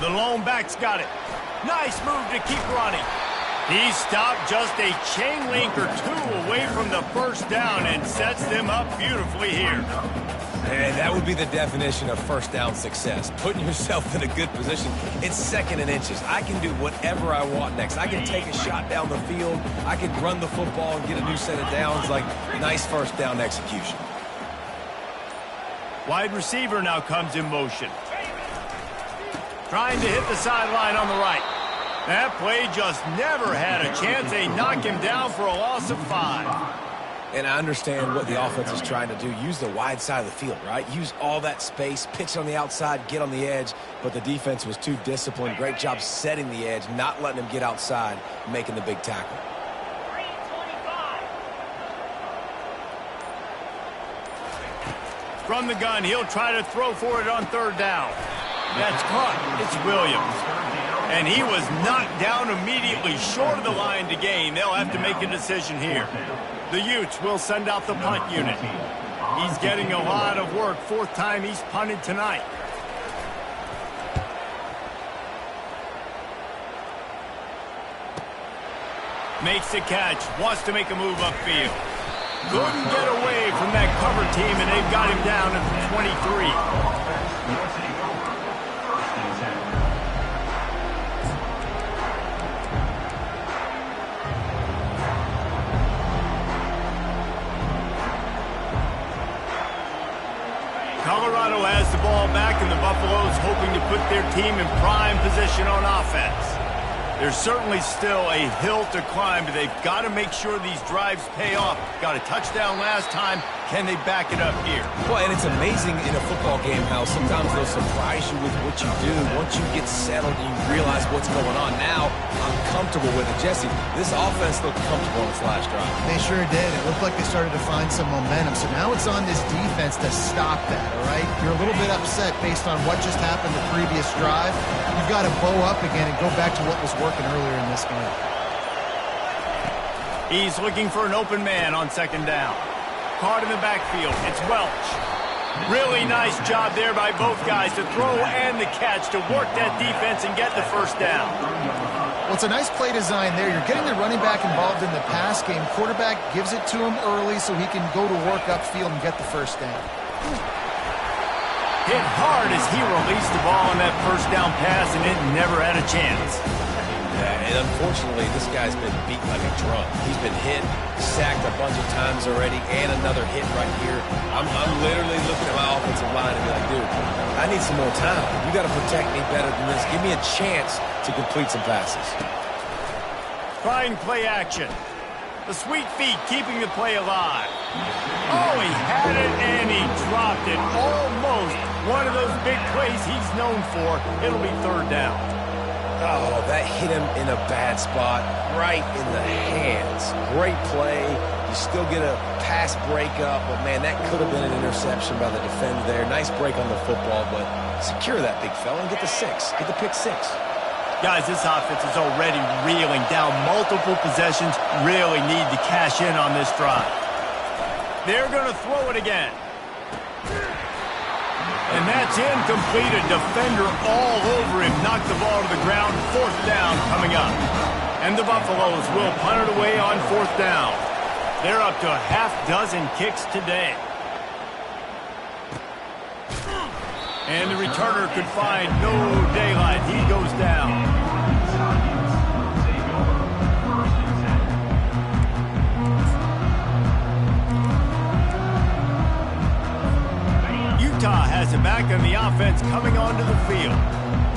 The lone back's got it. Nice move to keep running. He stopped just a chain link or two away from the first down and sets them up beautifully here. And that would be the definition of first down success. Putting yourself in a good position. It's 2nd and inches. I can do whatever I want next. I can take a shot down the field. I can run the football and get a new set of downs. Like, nice first down execution. Wide receiver now comes in motion. Trying to hit the sideline on the right. That play just never had a chance. They knock him down for a loss of 5. And I understand what the offense is trying to do. Use the wide side of the field, right? Use all that space, pitch on the outside, get on the edge. But the defense was too disciplined. Great job setting the edge, not letting him get outside, making the big tackle. From the gun, he'll try to throw for it on 3rd down. That's caught. It's Williams. And he was knocked down immediately short of the line to gain. They'll have to make a decision here. The Utes will send out the punt unit. He's getting a lot of work. Fourth time he's punted tonight. Makes the catch. Wants to make a move upfield. Couldn't get away from that cover team, and they've got him down at the 23. Colorado has the ball back, and the Buffaloes hoping to put their team in prime position on offense. There's certainly still a hill to climb, but they've got to make sure these drives pay off. Got a touchdown last time. Can they back it up here? Well, and it's amazing in a football game how sometimes they'll surprise you with what you do. Once you get settled and you realize what's going on, now I'm comfortable with it. Jesse, this offense looked comfortable in its last drive. They sure did. It looked like they started to find some momentum. So now it's on this defense to stop that, all right? You're a little bit upset based on what just happened the previous drive. You've got to bow up again and go back to what was working earlier in this game. He's looking for an open man on second down. Caught in the backfield. It's Welch. Really nice job there by both guys to throw and the catch to work that defense and get the first down. Well, it's a nice play design there. You're getting the running back involved in the pass game. Quarterback gives it to him early so he can go to work upfield and get the first down. Hit hard as he released the ball on that first down pass, and it never had a chance. Yeah, and unfortunately, this guy's been beat like a drum. He's been hit, sacked a bunch of times already, and another hit right here. I'm literally looking at my offensive line and be like, dude, I need some more time. You got to protect me better than this. Give me a chance to complete some passes. Trying play action. The sweet feet keeping the play alive. Oh, he had it, and he dropped it. Almost one of those big plays he's known for. It'll be third down. Oh, that hit him in a bad spot, right in the hands. Great play. You still get a pass breakup, but, man, that could have been an interception by the defender there. Nice break on the football, but secure that big fella and get the six. Get the pick six. Guys, this offense is already reeling down multiple possessions. Really need to cash in on this drive. They're going to throw it again. And that's incomplete. A defender all over him. Knocked the ball to the ground. Fourth down coming up. And the Buffaloes will punt it away on fourth down. They're up to a half dozen kicks today. And the returner could find no daylight. He goes down. Utah has it back on the offense coming onto the field.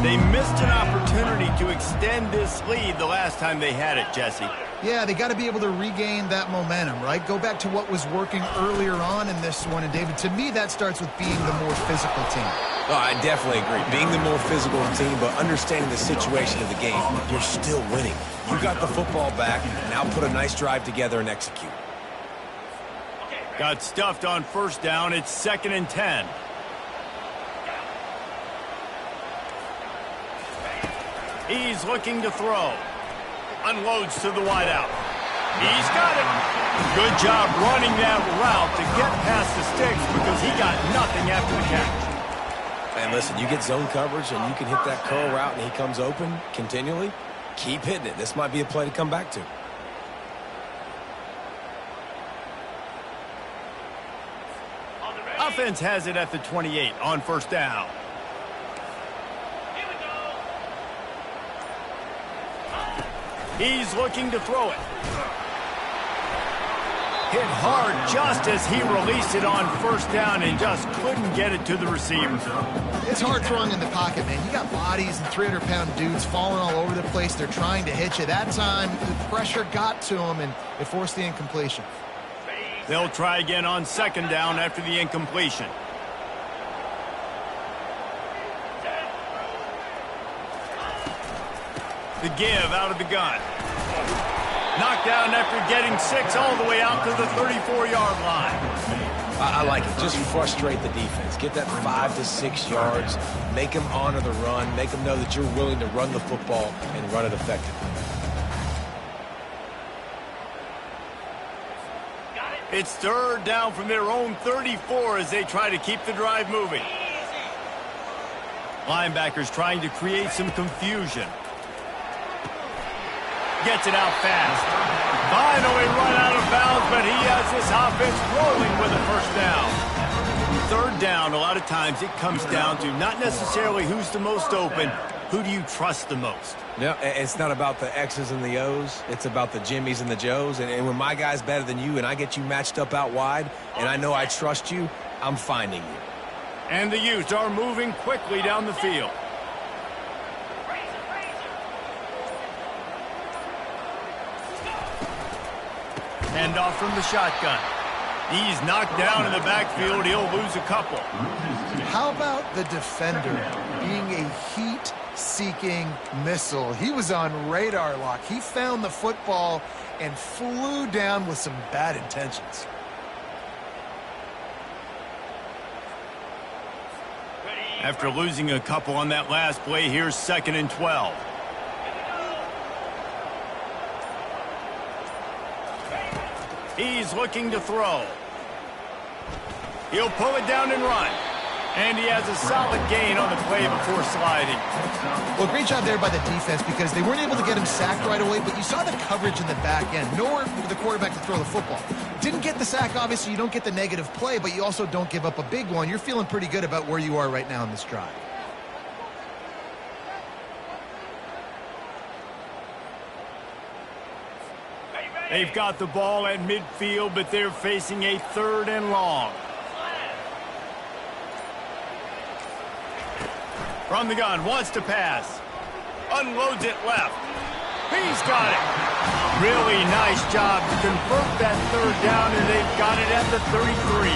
They missed an opportunity to extend this lead the last time they had it, Jesse. Yeah, they got to be able to regain that momentum, right? Go back to what was working earlier on in this one. And, David, to me, that starts with being the more physical team. Oh, I definitely agree. Being the more physical team, but understanding the situation of the game, you're still winning. You got the football back. Now put a nice drive together and execute. Got stuffed on first down. It's 2nd and 10. He's looking to throw. Unloads to the wideout. He's got it. Good job running that route to get past the sticks because he got nothing after the catch. And listen, you get zone coverage and you can hit that curl route and he comes open continually. Keep hitting it. This might be a play to come back to. Offense has it at the 28 on first down. He's looking to throw it. Hit hard just as he released it on first down and just couldn't get it to the receiver. It's hard throwing in the pocket, man. You got bodies and 300-pound dudes falling all over the place. They're trying to hit you. That time, the pressure got to him, and it forced the incompletion. They'll try again on second down after the incompletion. The give out of the gun. Knocked down after getting 6 all the way out to the 34-yard line. I like it. Just frustrate the defense. Get that 5 to 6 yards. Make them honor the run. Make them know that you're willing to run the football and run it effectively. It's third down from their own 34 as they try to keep the drive moving. Linebackers trying to create some confusion. Gets it out fast. Finally run out of bounds, but he has this offense rolling with a first down. Third down, a lot of times it comes down to not necessarily who's the most open, who do you trust the most? No, it's not about the X's and the O's. It's about the Jimmies and the Joes. And when my guy's better than you and I get you matched up out wide and I know I trust you, I'm finding you. And the Utes are moving quickly down the field. Hand off from the shotgun. He's knocked down in the backfield. He'll lose a couple. How about the defender being a heat-seeking missile? He was on radar lock. He found the football and flew down with some bad intentions. After losing a couple on that last play, here's 2nd and 12. He's looking to throw. He'll pull it down and run. And he has a solid gain on the play before sliding. Well, great job there by the defense because they weren't able to get him sacked right away, but you saw the coverage in the back end. Nowhere for the quarterback to throw the football. Didn't get the sack, obviously. You don't get the negative play, but you also don't give up a big one. You're feeling pretty good about where you are right now in this drive. They've got the ball at midfield, but they're facing a 3rd and long. From the gun, wants to pass. Unloads it left. He's got it. Really nice job to convert that 3rd down, and they've got it at the 33.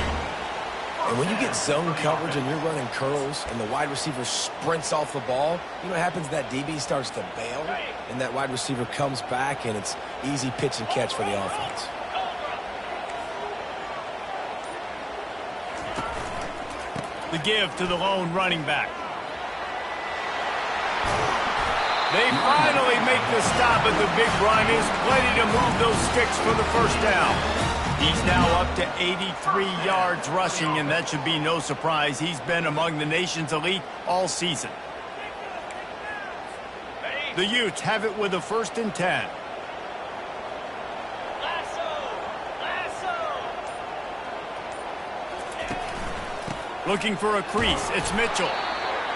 And when you get zone coverage and you're running curls and the wide receiver sprints off the ball, you know what happens? That DB starts to bail, and that wide receiver comes back, and it's easy pitch and catch for the offense. The give to the lone running back. They finally make the stop, but the big run is plenty to move those sticks for the first down. He's now up to 83 yards rushing, and that should be no surprise. He's been among the nation's elite all season. The Utes have it with a 1st and 10. Looking for a crease. It's Mitchell.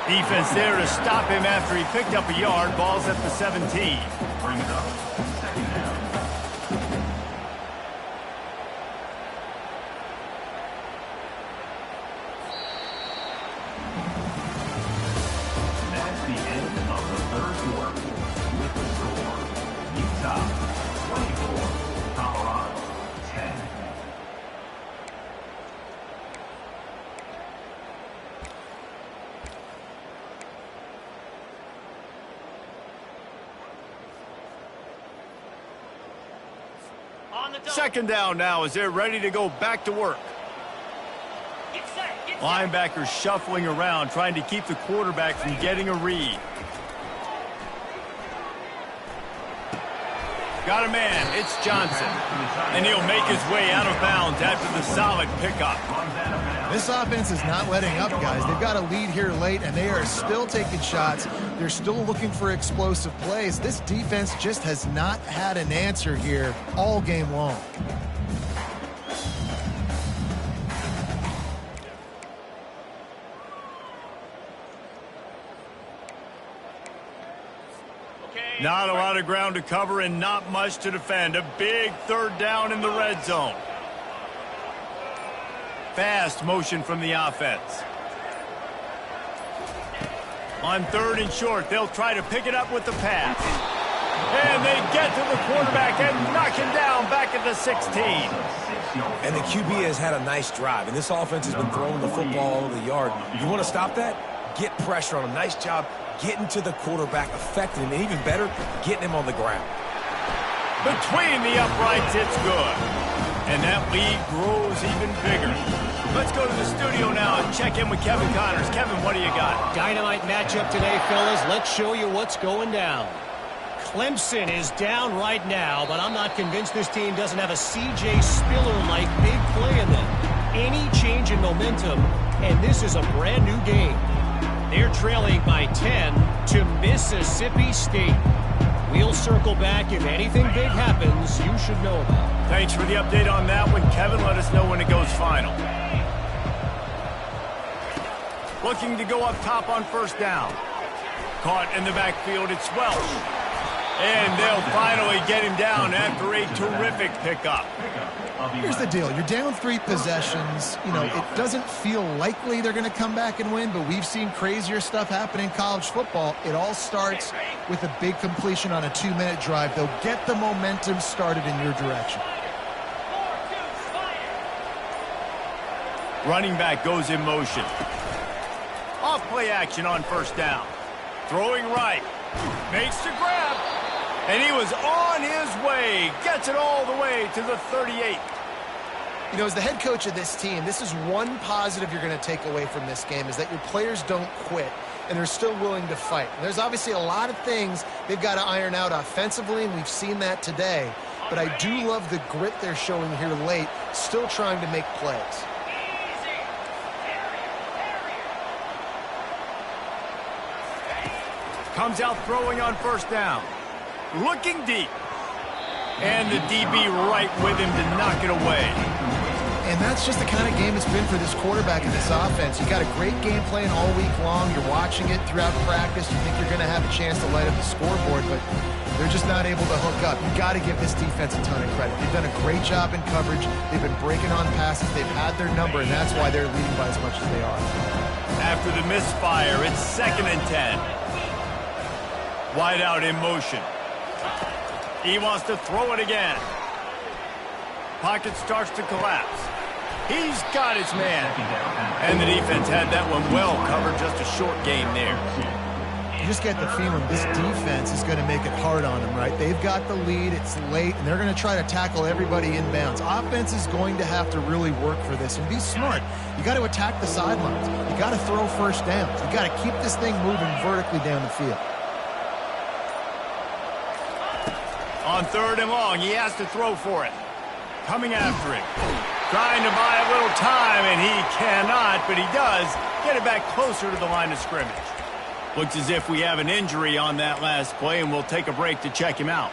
Defense there to stop him after he picked up a yard. Ball's at the 17. Brings up 2nd down. That's the end of the 3rd quarter. With the score, Utah 24, Colorado 10. Second down now as they're ready to go back to work. Linebackers shuffling around, trying to keep the quarterback from getting a read. Got a man, it's Johnson. And he'll make his way out of bounds after the solid pickup. This offense is not letting up, guys. They've got a lead here late, and they are still taking shots. They're still looking for explosive plays. This defense just has not had an answer here all game long. Not a lot of ground to cover and not much to defend. A big 3rd down in the red zone. Fast motion from the offense. On 3rd and short, they'll try to pick it up with the pass. And they get to the quarterback and knock him down back at the 16. And the QB has had a nice drive, and this offense has been throwing the football all over the yard. You want to stop that? Get pressure on him. Nice job getting to the quarterback, affecting him, and even better, getting him on the ground. Between the uprights, it's good. And that lead grows even bigger. Let's go to the studio now and check in with Kevin Connors. Kevin, what do you got? Dynamite matchup today, fellas. Let's show you what's going down. Clemson is down right now, but I'm not convinced this team doesn't have a C.J. Spiller-like big play in them. Any change in momentum, and this is a brand new game. They're trailing by 10 to Mississippi State. We'll circle back. If anything big happens, you should know about it. Thanks for the update on that one, Kevin. Let us know when it goes final. Looking to go up top on first down. Caught in the backfield, it's Welch. And they'll finally get him down after a terrific pickup. Here's the deal. You're down 3 possessions. You know, it doesn't feel likely they're going to come back and win, but we've seen crazier stuff happen in college football. It all starts with a big completion on a 2-minute drive. They'll get the momentum started in your direction. Running back goes in motion. Off play action on first down. Throwing right. Makes the grab. And he was on his way. Gets it all the way to the 38. You know, as the head coach of this team, this is one positive you're going to take away from this game, is that your players don't quit and they're still willing to fight. And there's obviously a lot of things they've got to iron out offensively, and we've seen that today. But I do love the grit they're showing here late, still trying to make plays. Comes out throwing on first down. Looking deep. And the DB right with him to knock it away. And that's just the kind of game it's been for this quarterback and this offense. You got a great game plan all week long. You're watching it throughout practice. You think you're going to have a chance to light up the scoreboard, but they're just not able to hook up. You got to give this defense a ton of credit. They've done a great job in coverage. They've been breaking on passes. They've had their number, and that's why they're leading by as much as they are. After the misfire, it's 2nd and 10. Wide out in motion. He wants to throw it again. Pocket starts to collapse. He's got his man. And the defense had that one well covered. Just a short gain there. You just get the feeling this defense is going to make it hard on them, right? They've got the lead. It's late, and they're going to try to tackle everybody inbounds. Offense is going to have to really work for this and be smart. You got to attack the sidelines. You got to throw first downs. You got to keep this thing moving vertically down the field. On 3rd and long, he has to throw for it. Coming after him. Trying to buy a little time, and he cannot, but he does get it back closer to the line of scrimmage. Looks as if we have an injury on that last play, and we'll take a break to check him out.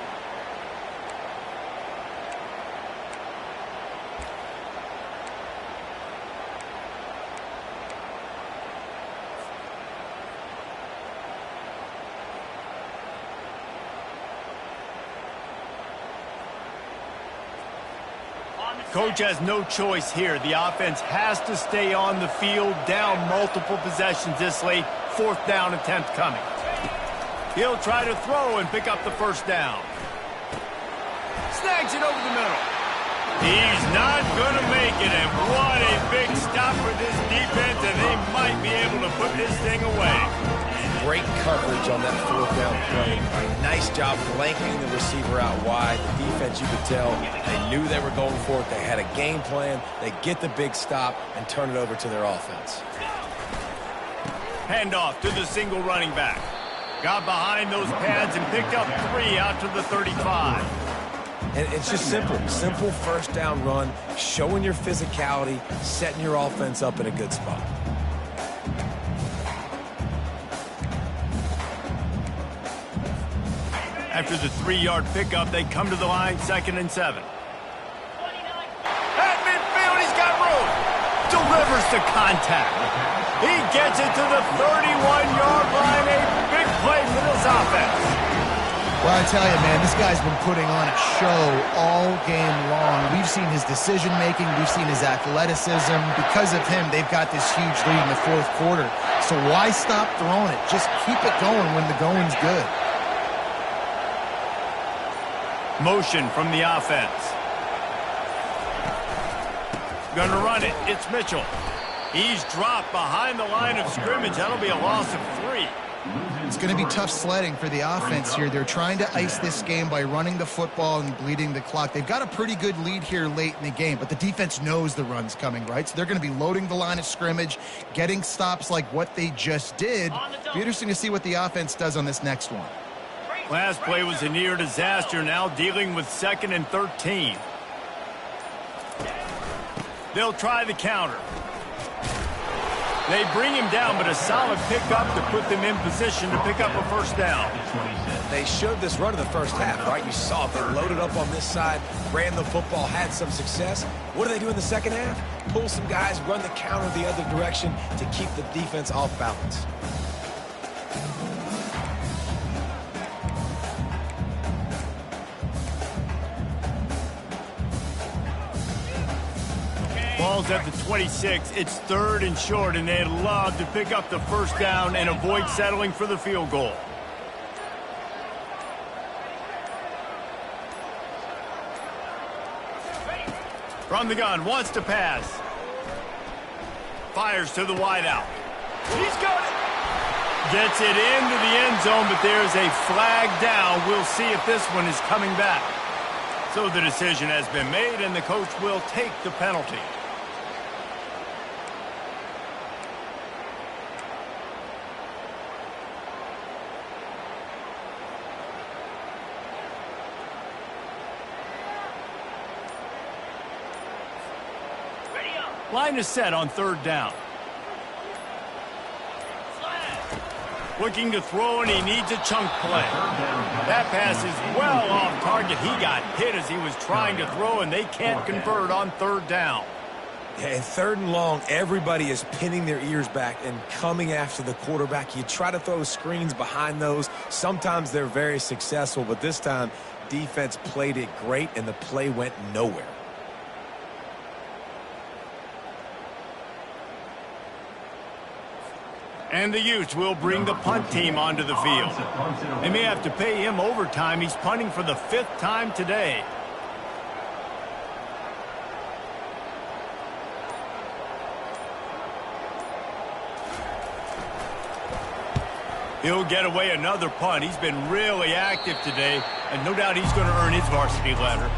Coach has no choice here. The offense has to stay on the field, down multiple possessions this late. 4th down attempt coming. He'll try to throw and pick up the first down. Snags it over the middle. He's not going to make it, and what a big stop for this defense, and they might be able to put this thing away. Great coverage on that 4th down play. Nice job blanketing the receiver out wide. The defense, you could tell, they knew they were going for it. They had a game plan. They get the big stop and turn it over to their offense. Handoff to the single running back. Got behind those pads and picked up 3 out to the 35. And it's just simple. Simple first down run, showing your physicality, setting your offense up in a good spot. After the 3-yard pickup, they come to the line, 2nd and 7. At midfield, he's got room. Delivers the contact. He gets it to the 31-yard line. A big play for this offense. Well, I tell you, man, this guy's been putting on a show all game long. We've seen his decision-making. We've seen his athleticism. Because of him, they've got this huge lead in the 4th quarter. So why stop throwing it? Just keep it going when the going's good. Motion from the offense. Gonna run it. It's Mitchell. He's dropped behind the line of scrimmage. That'll be a loss of 3. It's going to be tough sledding for the offense here. They're trying to ice this game by running the football and bleeding the clock. They've got a pretty good lead here late in the game, but the defense knows the run's coming, right? So they're going to be loading the line of scrimmage, getting stops like what they just did. It'll be interesting to see what the offense does on this next one. Last play was a near disaster, now dealing with 2nd and 13. They'll try the counter. They bring him down, but a solid pickup to put them in position to pick up a first down. They showed this run in the first half, right? You saw it. They loaded up on this side, ran the football, had some success. What do they do in the second half? Pull some guys, run the counter the other direction to keep the defense off balance. Ball's at the 26. It's 3rd and short, and they'd love to pick up the first down and avoid settling for the field goal. From the gun, wants to pass. Fires to the wideout. He's got it. Gets it into the end zone, but there's a flag down. We'll see if this one is coming back. So the decision has been made, and the coach will take the penalty. Line is set on 3rd down. Looking to throw, and he needs a chunk play. That pass is well off target. He got hit as he was trying to throw, and they can't convert on 3rd down. Yeah, and 3rd and long, everybody is pinning their ears back and coming after the quarterback. You try to throw screens behind those. Sometimes they're very successful, but this time, defense played it great, and the play went nowhere. And the Utes will bring the punt team onto the field. They may have to pay him overtime. He's punting for the 5th time today. He'll get away another punt. He's been really active today, and no doubt he's going to earn his varsity letter.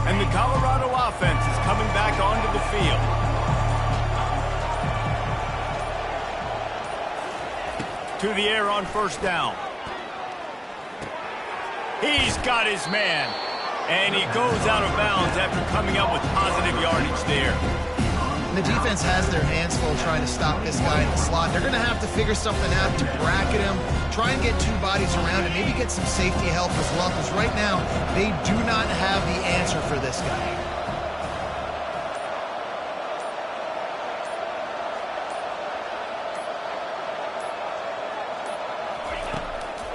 And the Colorado offense is coming back onto the field. To the air on 1st down. He's got his man. And he goes out of bounds after coming up with positive yardage there. And the defense has their hands full trying to stop this guy in the slot. They're going to have to figure something out to bracket him, try and get 2 bodies around him, maybe get some safety help as well, because right now they do not have the answer for this guy.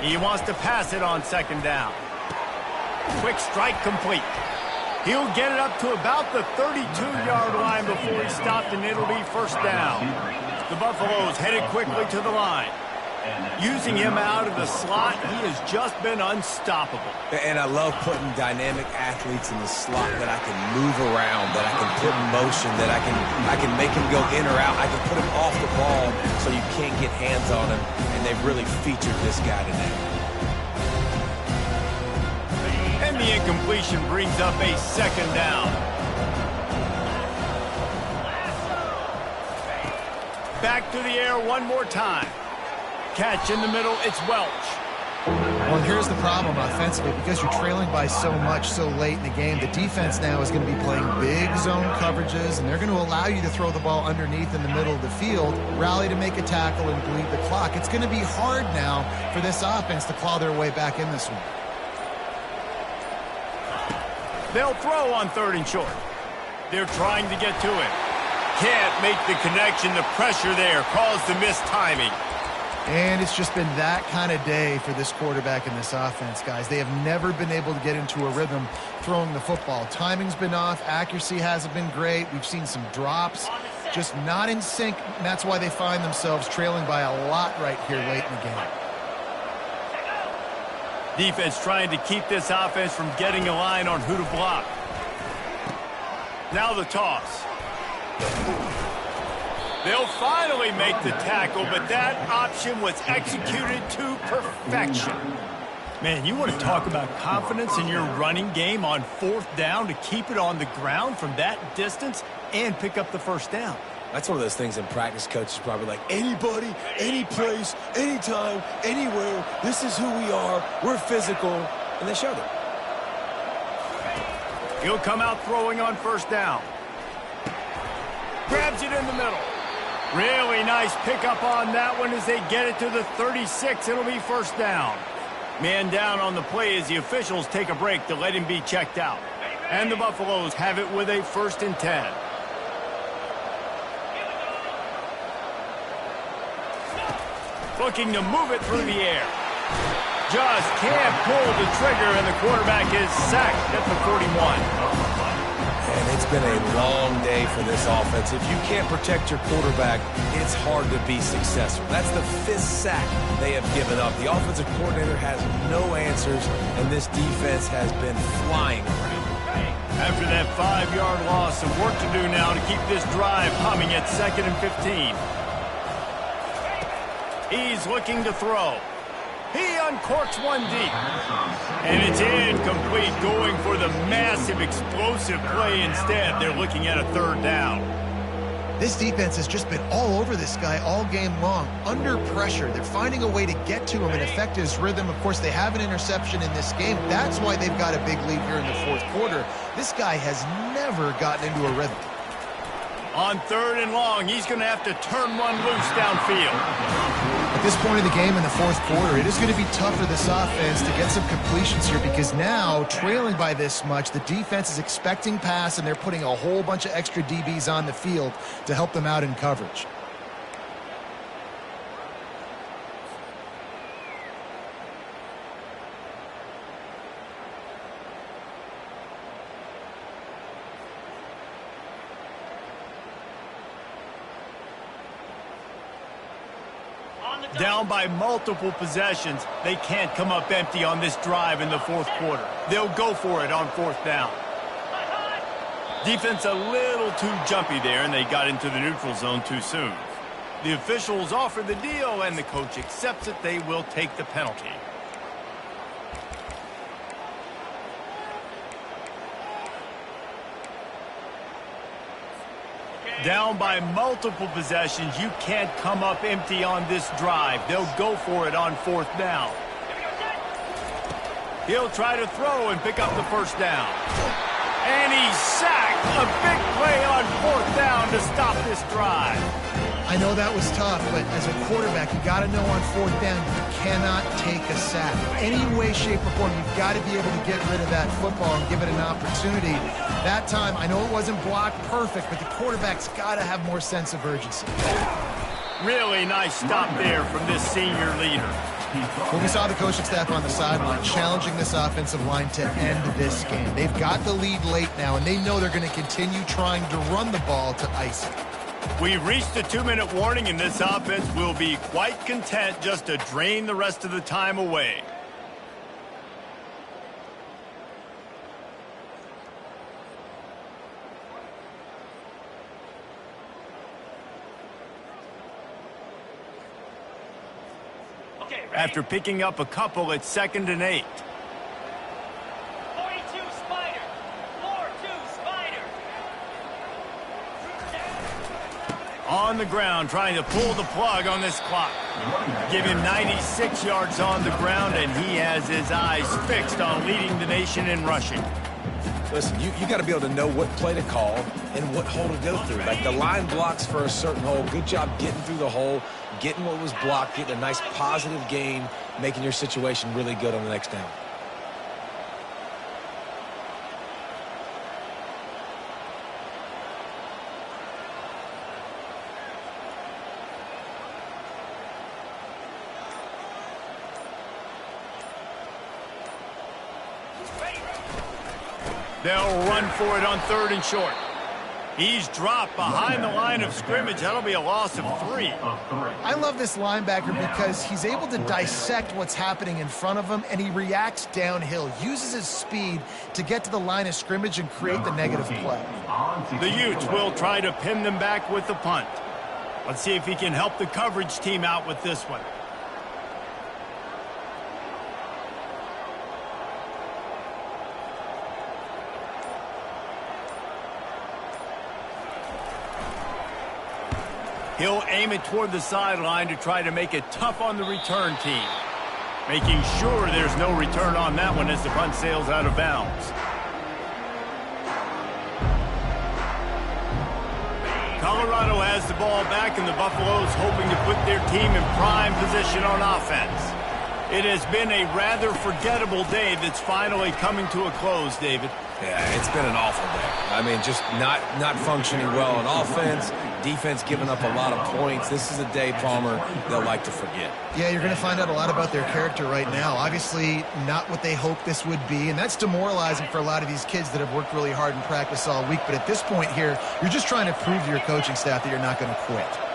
He wants to pass it on 2nd down. Quick strike complete. He'll get it up to about the 32-yard line before he stopped, and it'll be 1st down. The Buffaloes headed quickly to the line. Using him out of the slot, he has just been unstoppable. And I love putting dynamic athletes in the slot that I can move around, that I can put in motion, that I can make him go in or out. I can put him off the ball so you can't get hands on him, and they've really featured this guy today. And the incompletion brings up a 2nd down. Back to the air one more time. Catch in the middle, it's Welch. Well, here's the problem offensively. Because you're trailing by so much so late in the game, the defense now is going to be playing big zone coverages, and they're going to allow you to throw the ball underneath in the middle of the field, rally to make a tackle, and bleed the clock. It's going to be hard now for this offense to claw their way back in this one. They'll throw on 3rd and short. They're trying to get to it. Can't make the connection. The pressure there caused the missed timing. And it's just been that kind of day for this quarterback and this offense, guys. They have never been able to get into a rhythm throwing the football. Timing's been off. Accuracy hasn't been great. We've seen some drops, just not in sync. And that's why they find themselves trailing by a lot right here late in the game. Defense trying to keep this offense from getting a line on who to block. Now the toss. They'll finally make the tackle, but that option was executed to perfection. Man, you want to talk about confidence in your running game on 4th down to keep it on the ground from that distance and pick up the first down. That's one of those things in practice, coaches probably like, anybody, any place, anytime, anywhere, this is who we are, we're physical, and they showed it. He'll come out throwing on 1st down. Grabs it in the middle. Really nice pickup on that one as they get it to the 36. It'll be 1st down. Man down on the play as the officials take a break to let him be checked out. And the Buffaloes have it with a 1st and 10. Looking to move it through the air. Just can't pull the trigger, and the quarterback is sacked at the 41. And it's been a long day for this offense. If you can't protect your quarterback, it's hard to be successful. That's the 5th sack they have given up. The offensive coordinator has no answers, and this defense has been flying around. After that 5-yard loss, some work to do now to keep this drive humming at 2nd and 15. He's looking to throw. He uncorks one deep. And it's incomplete, going for the massive explosive play instead. They're looking at a 3rd down. This defense has just been all over this guy all game long, under pressure. They're finding a way to get to him and affect his rhythm. Of course, they have an interception in this game. That's why they've got a big lead here in the 4th quarter. This guy has never gotten into a rhythm. On 3rd and long, he's going to have to turn one loose downfield. At this point in the game in the 4th quarter, it is going to be tough for this offense to get some completions here because now, trailing by this much, the defense is expecting pass and they're putting a whole bunch of extra DBs on the field to help them out in coverage. Down by multiple possessions, they can't come up empty on this drive in the 4th quarter. They'll go for it on 4th down. Defense a little too jumpy there, and they got into the neutral zone too soon. The officials offer the deal, and the coach accepts it. They will take the penalty. Down by multiple possessions, you can't come up empty on this drive. They'll go for it on 4th down. He'll try to throw and pick up the 1st down. And he's sacked. A big play on 4th down to stop this drive. I know that was tough, but as a quarterback, you got to know on 4th down, you cannot take a sack. Any way, shape, or form, you've got to be able to get rid of that football and give it an opportunity. That time, I know it wasn't blocked perfect, but the quarterback's got to have more sense of urgency. Really nice stop there from this senior leader. Well, we saw the coaching staff on the sideline challenging this offensive line to end this game. They've got the lead late now, and they know they're going to continue trying to run the ball to ice it. We've reached the 2-minute warning, and this offense will be quite content just to drain the rest of the time away. After picking up a couple, it's 2nd and 8. 42 Spider. 4-2 Spider. On the ground, trying to pull the plug on this clock. Give him 96 yards on the ground, and he has his eyes fixed on leading the nation in rushing. Listen, you got to be able to know what play to call and what hole to go through. Like the line blocks for a certain hole. Good job getting through the hole, getting what was blocked, getting a nice positive gain, making your situation really good on the next down. They'll run for it on 3rd and short. He's dropped behind the line of scrimmage. That'll be a loss of 3. I love this linebacker because he's able to dissect what's happening in front of him, and he reacts downhill, uses his speed to get to the line of scrimmage and create the negative play. The Utes will try to pin them back with the punt. Let's see if he can help the coverage team out with this one. He'll aim it toward the sideline to try to make it tough on the return team. Making sure there's no return on that one as the punt sails out of bounds. Colorado has the ball back, and the Buffaloes hoping to put their team in prime position on offense. It has been a rather forgettable day that's finally coming to a close, David. Yeah, it's been an awful day. I mean, just not functioning well on offense. Defense giving up a lot of points. This is a day, Palmer, they'll like to forget. Yeah, you're going to find out a lot about their character right now. Obviously, not what they hoped this would be, and that's demoralizing for a lot of these kids that have worked really hard in practice all week. But at this point here, you're just trying to prove to your coaching staff that you're not going to quit.